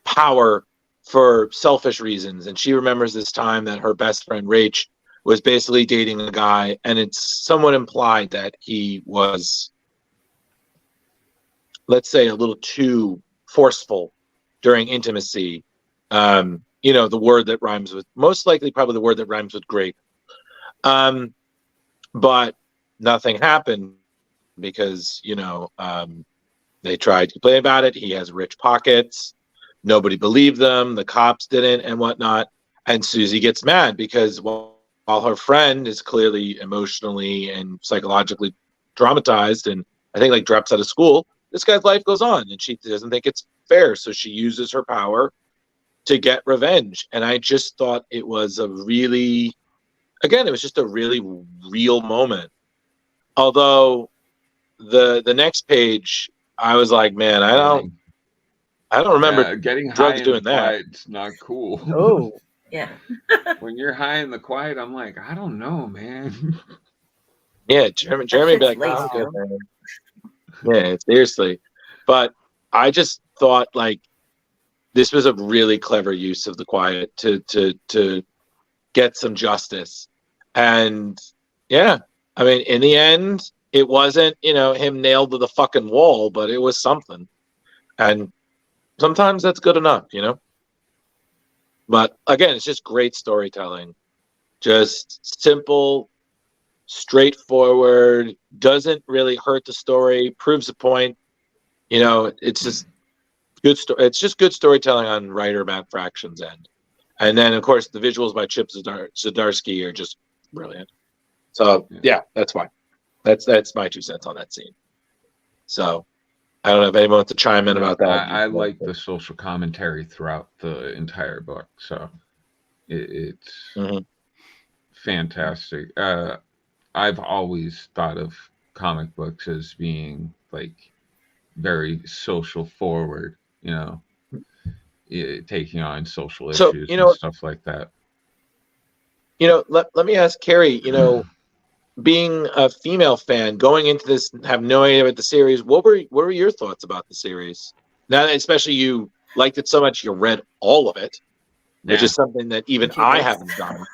power for selfish reasons? And she remembers this time that her best friend Rach was basically dating a guy, and it's somewhat implied that he was, let's say, a little too forceful during intimacy. The word that rhymes with, most likely probably the word that rhymes with grape. But nothing happened because, they tried to complain about it. He has rich pockets. Nobody believed them. The cops didn't and whatnot. And Susie gets mad because while her friend is clearly emotionally and psychologically traumatized and I think like drops out of school, this guy's life goes on and she doesn't think it's fair. So she uses her power to get revenge. And I just thought it was it was just a really real moment. Although the next page, I was like, man, I don't remember getting drugs high in doing the that. quiet. It's not cool. Oh, Yeah. When you're high in the quiet, I'm like, I don't know, man. Yeah, Jeremy be like, laced, oh, yo. man. Yeah, seriously. But I just thought like this was a really clever use of the quiet to get some justice. And yeah, I mean, in the end, it wasn't, him nailed to the fucking wall, but it was something. And sometimes that's good enough, But again, it's just great storytelling. Just simple, straightforward, doesn't really hurt the story, proves a point. It's just good it's just good storytelling on writer Matt Fraction's end. And then of course the visuals by Chip Zdarsky are just brilliant. So yeah, that's fine. That's my 2 cents on that scene. So I don't know if anyone wants to chime in about that. I like the social commentary throughout the entire book, so it's fantastic. I've always thought of comic books as being like very social forward, taking on social issues and stuff like that. Let me ask Carrie, being a female fan going into this, have no idea about the series, what were your thoughts about the series? Now, especially you liked it so much, you read all of it, which is something that even I haven't done.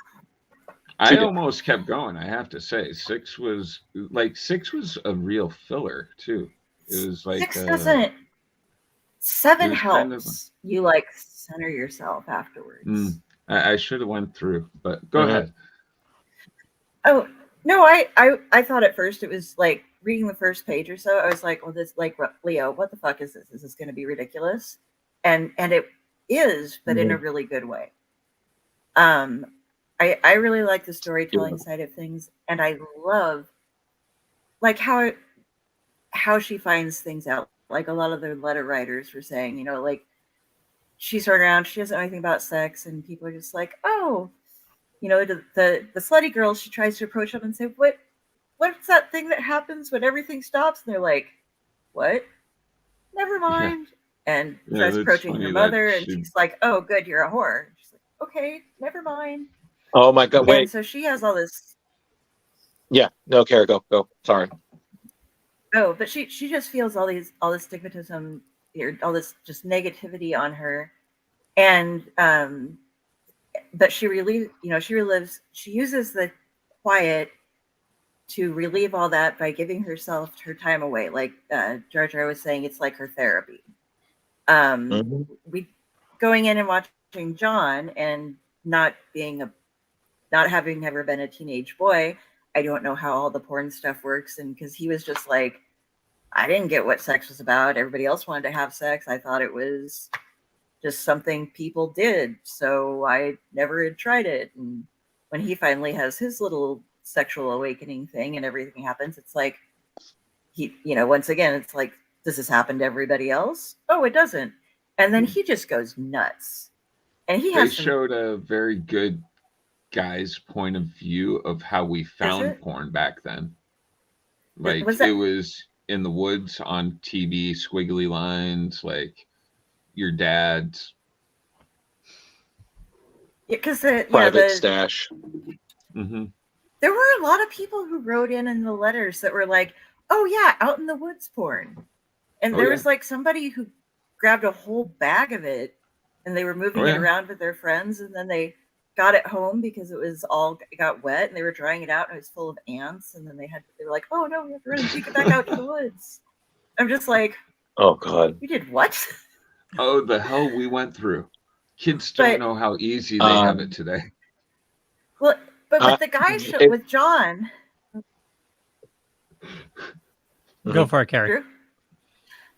I almost kept going, I have to say. 6 was a real filler too. It was like 6 doesn't. 7 helps you like center yourself afterwards. I should have went through, but go ahead. Oh no, I thought at first it was like reading the first page or so. I was like, well, this like Leo, what the fuck is this? Is this going to be ridiculous? And it is, but in a really good way. I really like the storytelling side of things, and I love like how she finds things out. Like a lot of the letter writers were saying, like she's around, she doesn't know anything about sex, and people are just like, oh, the slutty girls, she tries to approach them and say, what's that thing that happens when everything stops? And they're like, what? Never mind. Yeah. And starts approaching her mother, and she's like, oh, good, you're a whore. She's like, okay, never mind. Oh my God, wait. And so she has all this. Yeah, no, Kara, go. Sorry. Oh, but she just feels all this stigmatism, all this just negativity on her, and but she uses the quiet to relieve all that by giving herself her time away. Like Jar Jar was saying, it's like her therapy. We going in and watching John and not having ever been a teenage boy, I don't know how all the porn stuff works. And because he was just like, I didn't get what sex was about. Everybody else wanted to have sex. I thought it was just something people did. So I never had tried it. And when he finally has his little sexual awakening thing and everything happens, it's like, once again, it's like, does this happen to everybody else? Oh, it doesn't. And then he just goes nuts. And they showed a very good guy's point of view of how we found porn back then. Like it was in the woods on TV, squiggly lines, like your dad's private stash. There were a lot of people who wrote in the letters that were like, "Oh yeah, out in the woods porn," and there was like somebody who grabbed a whole bag of it, and they were moving it around with their friends, and then they got it home because it got wet, and they were drying it out, and it was full of ants, and then they were like, "Oh no, we have to run and take it back out to the woods." I'm just like, "Oh God, you did what?" Oh, the hell we went through. Kids don't know how easy they have it today. Well, but with the guy with John. Go for it, Carrie. Drew?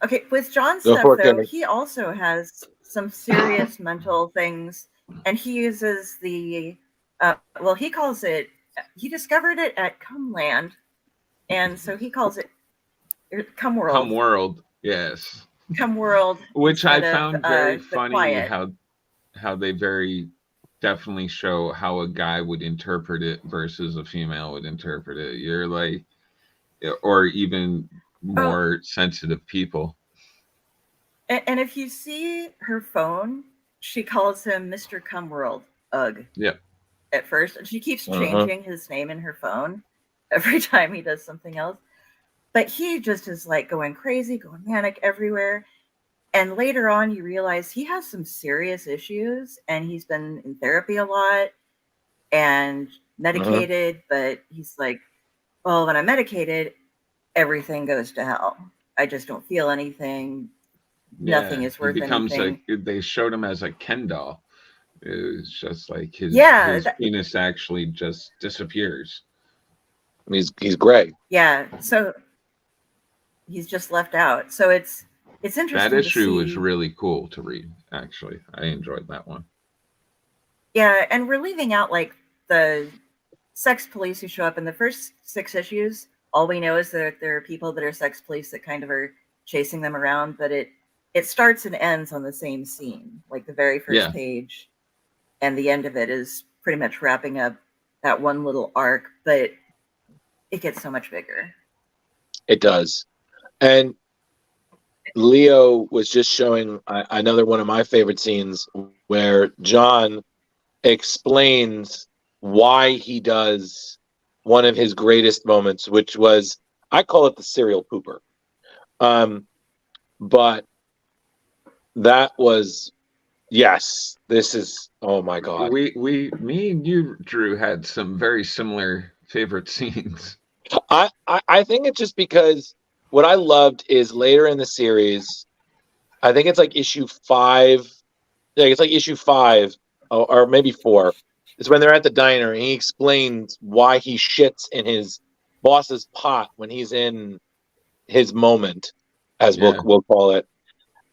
Okay, with John's stuff, though, he also has some serious mental things, and he uses he discovered it at Cumland, and so he calls it Cumworld. Cumworld, yes. Cumworld. Which I found very funny how they very definitely show how a guy would interpret it versus a female would interpret it. You're like, or even more sensitive people. And if you see her phone, she calls him Mr. Cumworld. Ugh. Yeah. At first, and she keeps changing his name in her phone every time he does something else. But he just is like going crazy, going manic everywhere. And later on, you realize he has some serious issues, and he's been in therapy a lot and medicated. But he's like, well, when I'm medicated, everything goes to hell. I just don't feel anything. Nothing is worth anything. They showed him as a Ken doll. It was just like his penis actually just disappears. He's gray. Yeah, so he's just left out. So it's interesting. That issue was really cool to read. Actually, I enjoyed that one. Yeah, and we're leaving out like the sex police who show up in the first 6 issues. All we know is that there are people that are sex police that kind of are chasing them around, but it starts and ends on the same scene, like the very first page, and the end of it is pretty much wrapping up that one little arc, but it gets so much bigger. It does. And Leo was just showing another one of my favorite scenes where John explains why he does one of his greatest moments, which was, I call it the serial pooper. But that was, yes, this is, oh my God. Me and you, Drew, had some very similar favorite scenes. I think it's just because what I loved is later in the series, I think it's like issue 5. Yeah, it's like issue 5 or maybe 4. It's when they're at the diner and he explains why he shits in his boss's pot when he's in his moment, as we'll call it.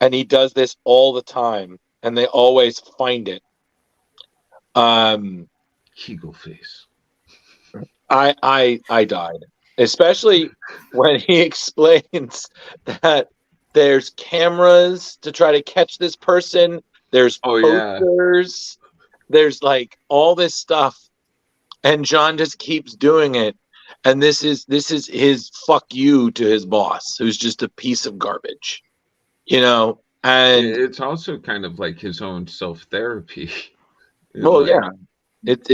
And he does this all the time, and they always find it. Kegel face. I died, especially when he explains that there's cameras to try to catch this person. There's posters. There's like all this stuff, and John just keeps doing it. And this is his fuck you to his boss, who's just a piece of garbage, you know. And it's also kind of like his own self therapy. Well, yeah, it's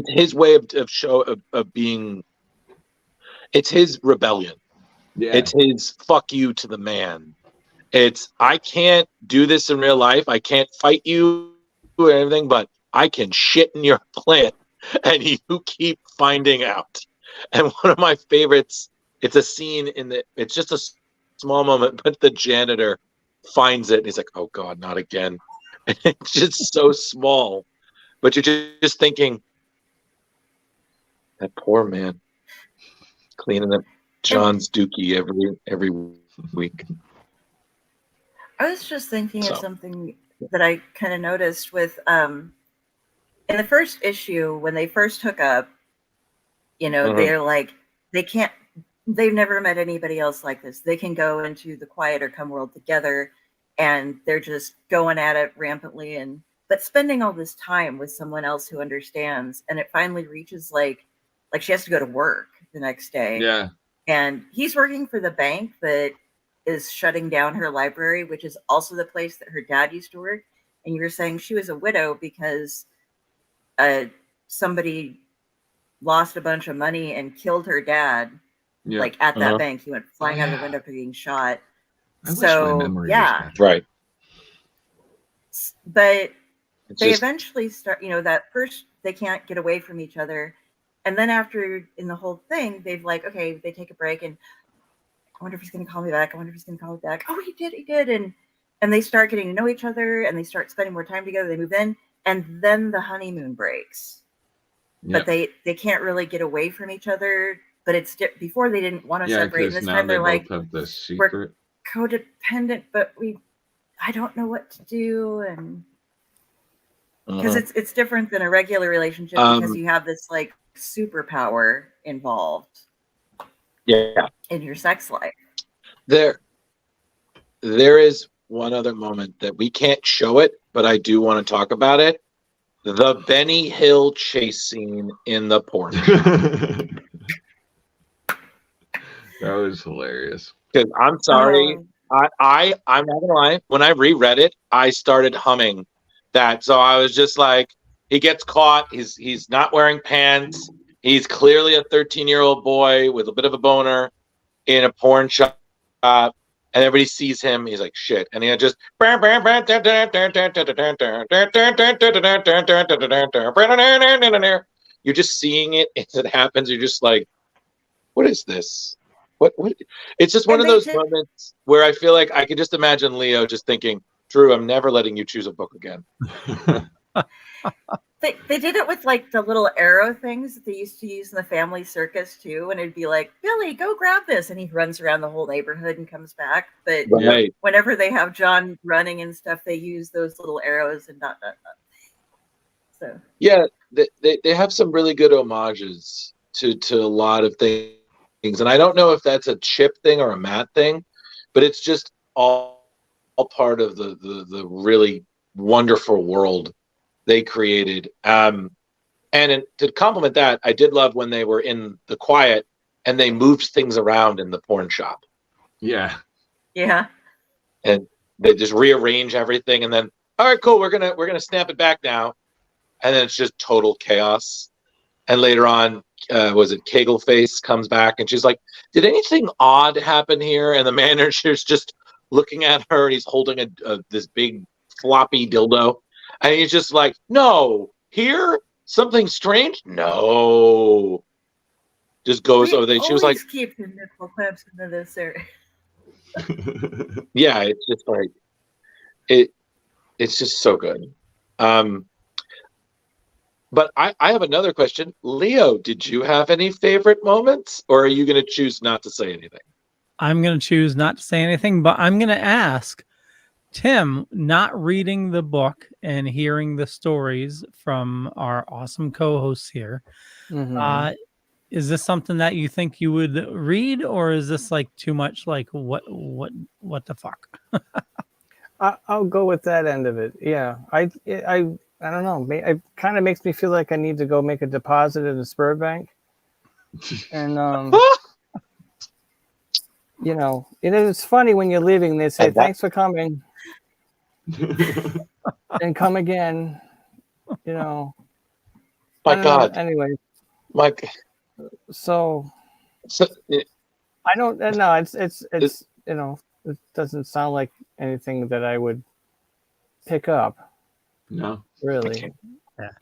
his way of being. It's his rebellion. Yeah. It's his fuck you to the man. It's, I can't do this in real life. I can't fight you or anything, but I can shit in your plant, and you keep finding out. And one of my favorites, it's a scene it's just a small moment, but the janitor finds it and he's like, oh God, not again. And it's just so small, but you're just thinking, that poor man cleaning up John's dookie every week. I was just thinking of something that I kind of noticed with in the first issue when they first hook up, you know, they're like, they've never met anybody else like this. They can go into the quieter Cumworld together, and they're just going at it rampantly, but spending all this time with someone else who understands, and it finally reaches like she has to go to work the next day. Yeah. And he's working for the bank that is shutting down her library, which is also the place that her dad used to work. And you were saying she was a widow because somebody lost a bunch of money and killed her dad. Yeah. Like at that bank, he went flying out of the window after being shot. I wish my memory was better. Right. But It's they just- eventually start, that first they can't get away from each other. And then after in the whole thing, they've like, okay, they take a break and I wonder if he's going to call me back. I wonder if he's going to call me back. Oh, he did. And they start getting to know each other and they start spending more time together. They move in and then the honeymoon breaks. But they can't really get away from each other. But it's before they didn't want to separate. And this now time they're they like, both have this we're secret. codependent, but I don't know what to do. And because it's different than a regular relationship because you have this like superpower involved in your sex life. There is one other moment that we can't show it, but I do want to talk about it. The Benny Hill chase scene in the porn. That was hilarious. Because I'm sorry, I'm not gonna lie. When I reread it, I started humming that. So I was just like, he gets caught. He's not wearing pants. He's clearly a 13-year-old boy with a bit of a boner in a porn shop, and everybody sees him. He's like, shit, and he just you're just seeing it as it happens. You're just like, what is this? What? It's just one of those moments where I feel like I could just imagine Leo just thinking, Drew, I'm never letting you choose a book again. They did it with like the little arrow things that they used to use in the family circus too, and it'd be like, Billy, go grab this, and he runs around the whole neighborhood and comes back. But whenever they have John running and stuff, they use those little arrows and dot. So yeah, they have some really good homages to a lot of things, and I don't know if that's a Chip thing or a Matt thing, but it's just all part of the really wonderful world they created. And to complement that, I did love when they were in the quiet and they moved things around in the porn shop. Yeah. And they just rearrange everything, and then, all right, cool, we're gonna snap it back now, and then it's just total chaos. And later on, was it Kegelface comes back and she's like, did anything odd happen here? And the manager's just looking at her and he's holding this big floppy dildo. And he's just like, no, here? Something strange? No. Just goes over there. She was like, keep the nipple clamps into this area. yeah, it's just like, it's just so good. But I have another question. Leo, did you have any favorite moments, or are you going to choose not to say anything? I'm going to choose not to say anything, but I'm going to ask Tim, not reading the book and hearing the stories from our awesome co-hosts here. Is this something that you think you would read, or is this like too much like what the fuck? I'll go with that end of it. Yeah, I don't know. It kind of makes me feel like I need to go make a deposit in the Spur Bank. And, it's funny when you're leaving, they say, thanks for coming. And come again. My God. Anyway. Mike. So I don't know. It's it doesn't sound like anything that I would pick up. No. Really.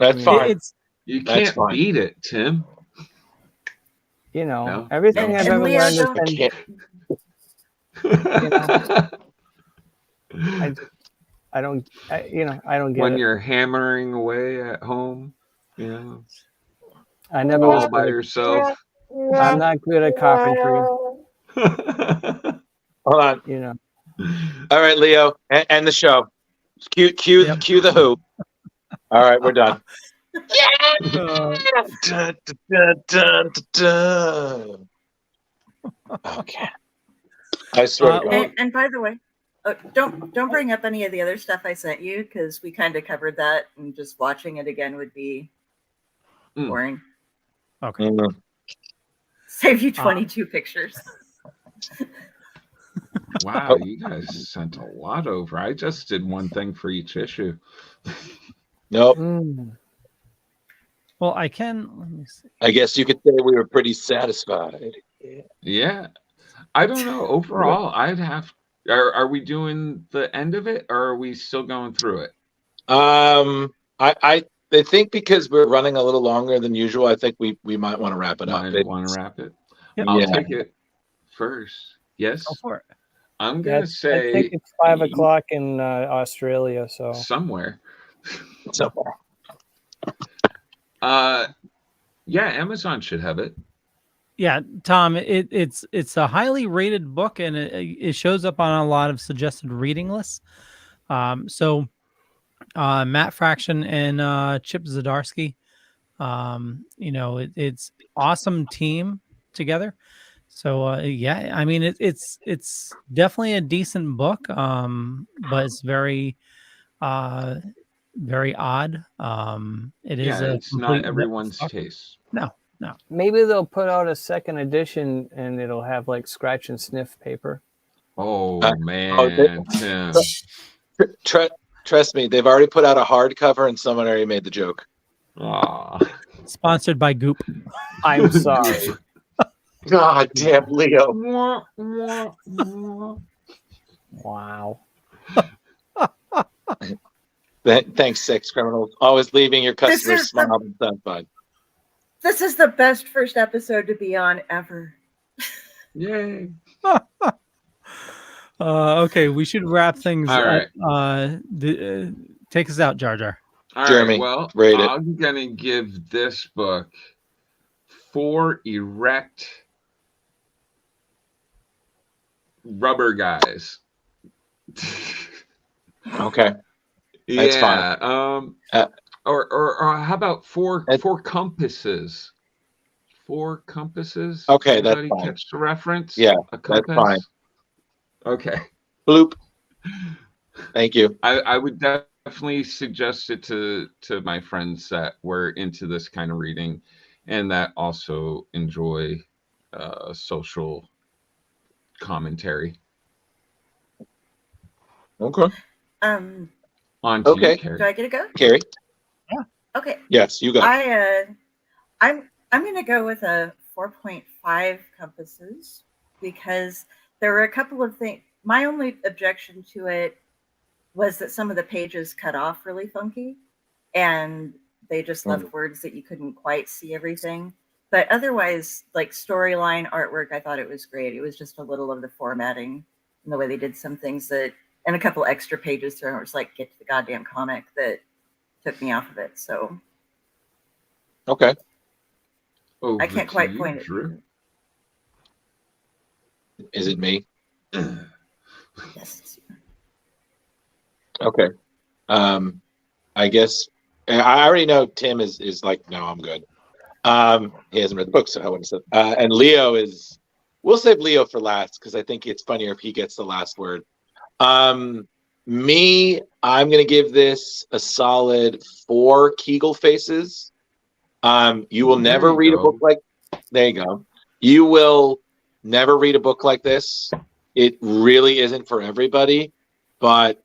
That's fine. You can't beat it, Tim. Everything I've ever learned has been. I don't get when it. you're hammering away at home, I never all was by good. yourself. I'm not good at carpentry. Hold on. All right, Leo, and the show. Cue the Who. All right, we're done. Okay. I swear to God. And by the way, don't bring up any of the other stuff I sent you, because we kind of covered that, and just watching it again would be boring. Okay. Save you 22 pictures. Wow, you guys sent a lot over. I just did one thing for each issue. Nope. Well, I can. Let me see. I guess you could say we were pretty satisfied. Yeah. I don't know. Overall, I'd have. Are we doing the end of it, or are we still going through it? I think because we're running a little longer than usual, I think we might want to wrap it up. Want to wrap it? Yep. I'll take it first. Yes. Go for it. I'm gonna say. I think it's 5 o'clock in Australia, so somewhere. Somewhere. Yeah, Amazon should have it. Yeah, Tom, it's a highly rated book, and it shows up on a lot of suggested reading lists. So Matt Fraction and Chip Zdarsky, it's awesome team together. So yeah, I mean it's definitely a decent book, but it's very very odd. It's not everyone's taste. No. maybe they'll put out a second edition and it'll have like scratch and sniff paper. Oh man, Tim. Trust me, they've already put out a hardcover and someone already made the joke. Sponsored by Goop. I'm sorry. God damn, Leo. Wow. Thanks, sex criminals. Always leaving your customers smile and satisfied. This is the best first episode to be on ever. Yay. Okay, we should wrap things All up. right. Take us out, Jar Jar. All Jeremy, right, well, rate it. I'm gonna give this book 4 erect rubber guys. Okay. That's fine. Or how about four compasses? 4 compasses. Okay, that's Anybody fine. Catch the reference? Yeah, a that's compass? fine. Okay. Bloop. Thank you. I would definitely suggest it to my friends that were into this kind of reading, and that also enjoy social commentary. Okay. Um, On to Okay. you, Carrie. do I get to go? Carrie? Yeah. Okay. Yes, you go. I'm gonna go with a 4.5 compasses because there were a couple of things. My only objection to it was that some of the pages cut off really funky, and they just left words that you couldn't quite see everything. But otherwise, like storyline, artwork, I thought it was great. It was just a little of the formatting and the way they did some things and a couple extra pages thrown. It was like, get to the goddamn comic that took me off of it. So Okay. Over I can't to quite you, point it. Drew. Is it me? Yes. Okay. I guess I already know Tim is like, no, I'm good. He hasn't read the book, so I wouldn't say. And Leo is. We'll save Leo for last because I think it's funnier if he gets the last word. Me, I'm gonna give this a solid 4 Kegel faces. You will never read a book like. There you go. You will never read a book like this. It really isn't for everybody, but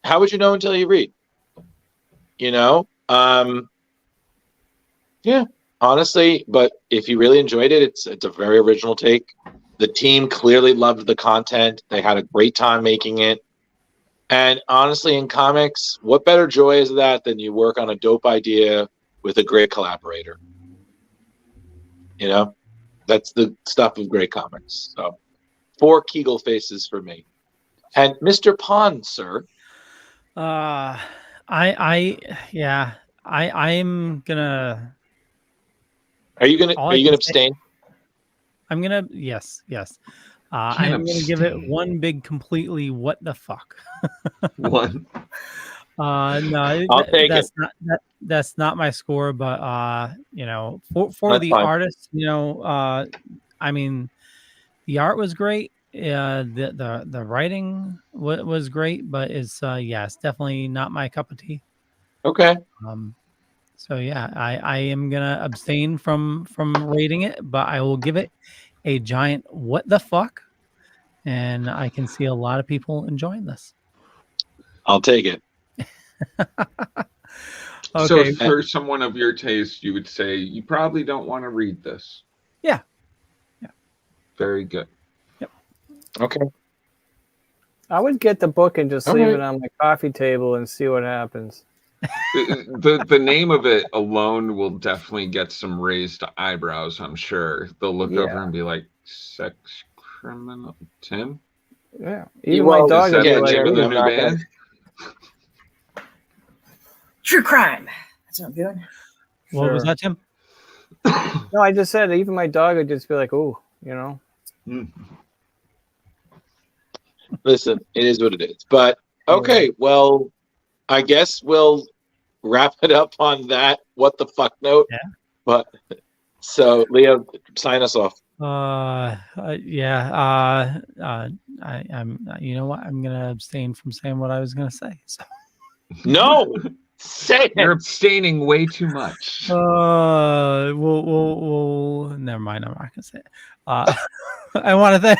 how would you know until you read? You know, yeah, honestly. But if you really enjoyed it, it's a very original take. The team clearly loved the content. They had a great time making it. And honestly, in comics, what better joy is that than you work on a dope idea with a great collaborator? You know, that's the stuff of great comics. So 4 Kegel faces for me. And Mr. Pond, sir. I'm gonna. Are you gonna abstain? I'm gonna yes. I'm gonna give it one big completely what the fuck. One. No, I'll take it. That's not my score, but for That's the fine. artist, I mean, the art was great. The writing was great, but it's definitely not my cup of tea. Okay. So yeah, I am gonna abstain from rating it, but I will give it a giant what the fuck, and I can see a lot of people enjoying this. I'll take it. So Okay. for someone of your taste, you would say you probably don't want to read this. Yeah. Very good. Okay. I would get the book and just All leave right. it on my coffee table and see what happens. The name of it alone will definitely get some raised eyebrows, I'm sure. They'll look over and be like, sex criminal Tim? Yeah. Even my dog Is that would be the like, name of the I'm new not gonna- band? True crime. That's what I'm doing. What was Sure. that, Tim? No, I just said even my dog would just be like, "Ooh," Listen, it is what it is. But okay, well, I guess we'll wrap it up on that what the fuck note. Yeah. But so Leo, sign us off. Yeah. I'm. You know what? I'm gonna abstain from saying what I was gonna say. So. No, say You're it. abstaining way too much. We'll never mind. I'm not gonna say it. I want to thank.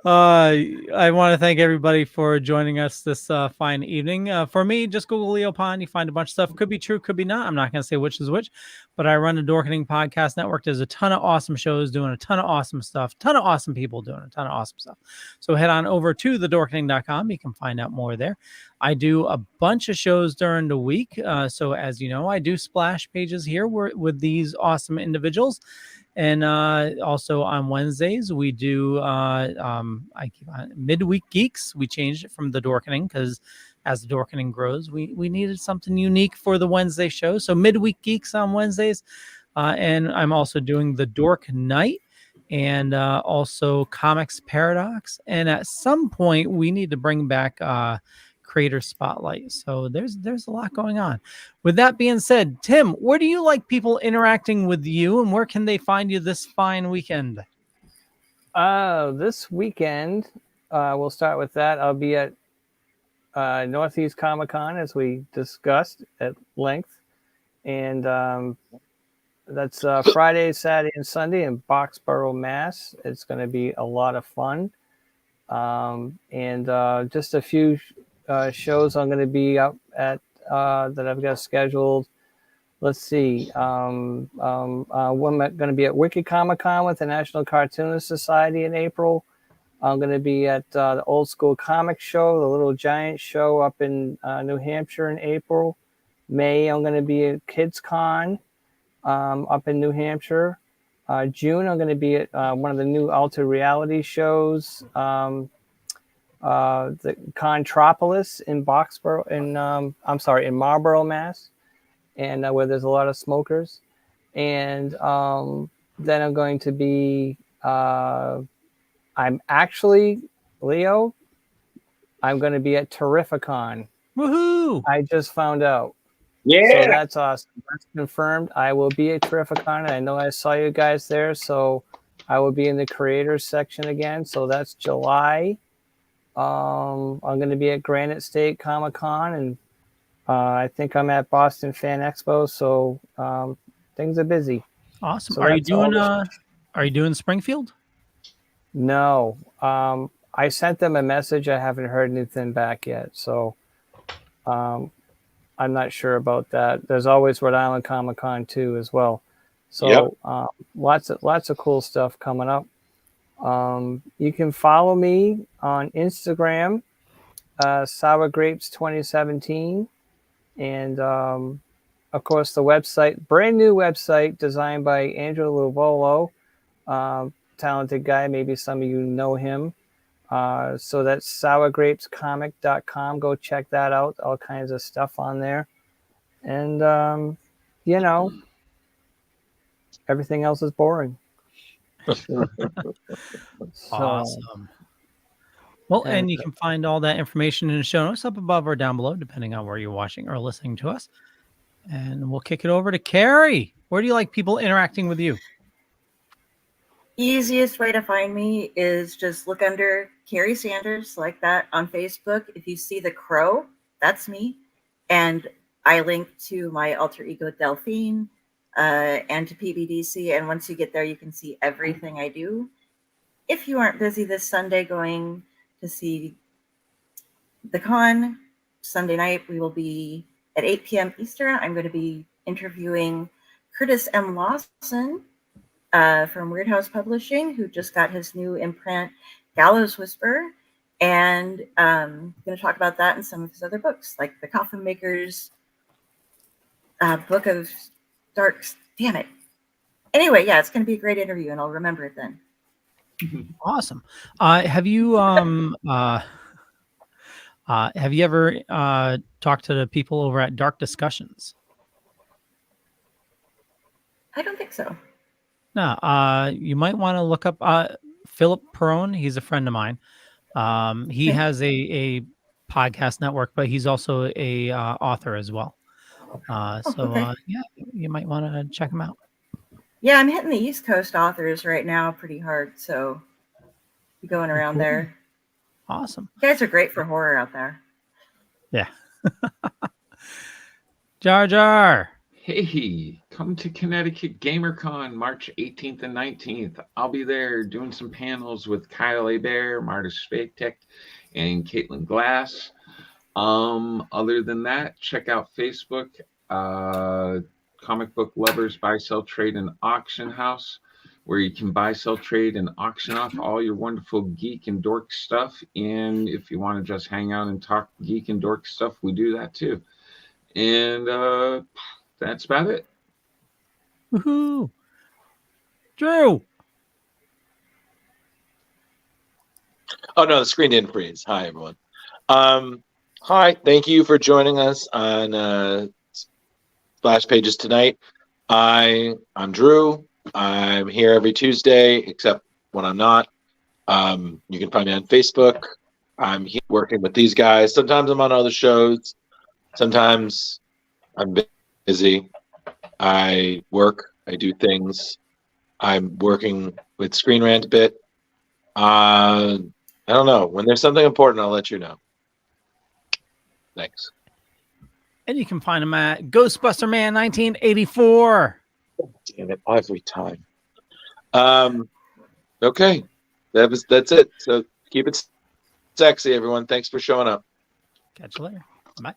I want to thank everybody for joining us this fine evening. For me, just Google Leo Pond. You find a bunch of stuff. Could be true, could be not. I'm not going to say which is which, but I run the Dorkening Podcast Network. There's a ton of awesome shows doing a ton of awesome stuff, ton of awesome people doing a ton of awesome stuff. So head on over to thedorkening.com. You can find out more there. I do a bunch of shows during the week. So as you know, I do splash pages here with these awesome individuals. And also on Wednesdays, we do Midweek Geeks. We changed it from the Dorkening because as the Dorkening grows, we needed something unique for the Wednesday show. So Midweek Geeks on Wednesdays. And I'm also doing the Dork Night and also Comics Paradox. And at some point, we need to bring back Creator Spotlight. So there's a lot going on. With that being said, Tim, where do you like people interacting with you, and where can they find you this fine weekend? This weekend, we'll start with that. I'll be at Northeast Comicon, as we discussed at length, and that's Friday, Saturday, and Sunday in Boxborough, Mass. It's going to be a lot of fun, and just a few shows I'm going to be up at that I've got scheduled. Let's see. I'm going to be at Wicked Comic Con with the National Cartoonist Society in April. I'm going to be at the Old School Comic Show, the Little Giant Show up in New Hampshire in April. May, I'm going to be at Kids Con up in New Hampshire. June, I'm going to be at one of the new Alter Reality shows, the Contropolis in Boxborough, in Marlborough, Mass, and where there's a lot of smokers. And then I'm going to be, I'm actually, Leo, I'm going to be at Terrificon. Woohoo! I just found out. Yeah. So that's awesome. That's confirmed. I will be at Terrificon. I know I saw you guys there, so I will be in the creators section again. So that's July. I'm going to be at Granite State Comic Con, and I think I'm at Boston Fan Expo. So things are busy. Awesome. So Are you that's doing Springfield? No. I sent them a message. I haven't heard anything back yet. So I'm not sure about that. There's always Rhode Island Comic Con too as well. So lots of cool stuff coming up. You can follow me on Instagram, Sour Grapes 2017, and of course the website, brand new website designed by Andrew Luvolo, talented guy. Maybe some of you know him. So that's sourgrapescomic.com. Go check that out. All kinds of stuff on there. And, everything else is boring. Awesome. Well, and you can find all that information in the show notes up above or down below, depending on where you're watching or listening to us. And we'll kick it over to Carrie. Where do you like people interacting with you? Easiest way to find me is just look under Carrie Sanders, like that, on Facebook. If you see the crow, that's me. And I link to my alter ego Delphine and to PBDC. And once you get there, you can see everything I do. If you aren't busy this Sunday going to see the con, Sunday night, we will be at 8 p.m. Eastern. I'm going to be interviewing Curtis M. Lawson from Weird House Publishing, who just got his new imprint, Gallows Whisper. And I'm going to talk about that and some of his other books, like The Coffin Maker's Book of Dark. Damn it. Anyway, yeah, it's going to be a great interview, and I'll remember it then. Awesome. Have you ever talked to the people over at Dark Discussions? I don't think so. No. You might want to look up Philip Perrone. He's a friend of mine. He has a podcast network, but he's also a author as well. Yeah, you might want to check him out. Yeah, I'm hitting the East Coast authors right now pretty hard, so be going around there. Awesome. You guys are great for horror out there. Yeah. Jar Jar. Hey, come to Connecticut GamerCon March 18th and 19th. I'll be there doing some panels with Kyle Hebert, Marta Spacek, and Caitlin Glass. Other than that, check out Facebook, Comic Book Lovers Buy, Sell, Trade, and Auction House, where you can buy, sell, trade, and auction off all your wonderful geek and dork stuff. And if you want to just hang out and talk geek and dork stuff, we do that too. And that's about it. Woohoo! Drew. Oh no, the screen didn't freeze. Hi everyone. Hi, thank you for joining us on Splash Pages tonight. I'm Drew. I'm here every Tuesday, except when I'm not. You can find me on Facebook. I'm here working with these guys. Sometimes I'm on other shows. Sometimes I'm busy. I work. I do things. I'm working with Screen Rant a bit. I don't know. When there's something important, I'll let you know. Thanks. And you can find him at Ghostbuster Man 1984. Damn it, every time. Okay. That's it. So keep it sexy, everyone. Thanks for showing up. Catch you later. Bye.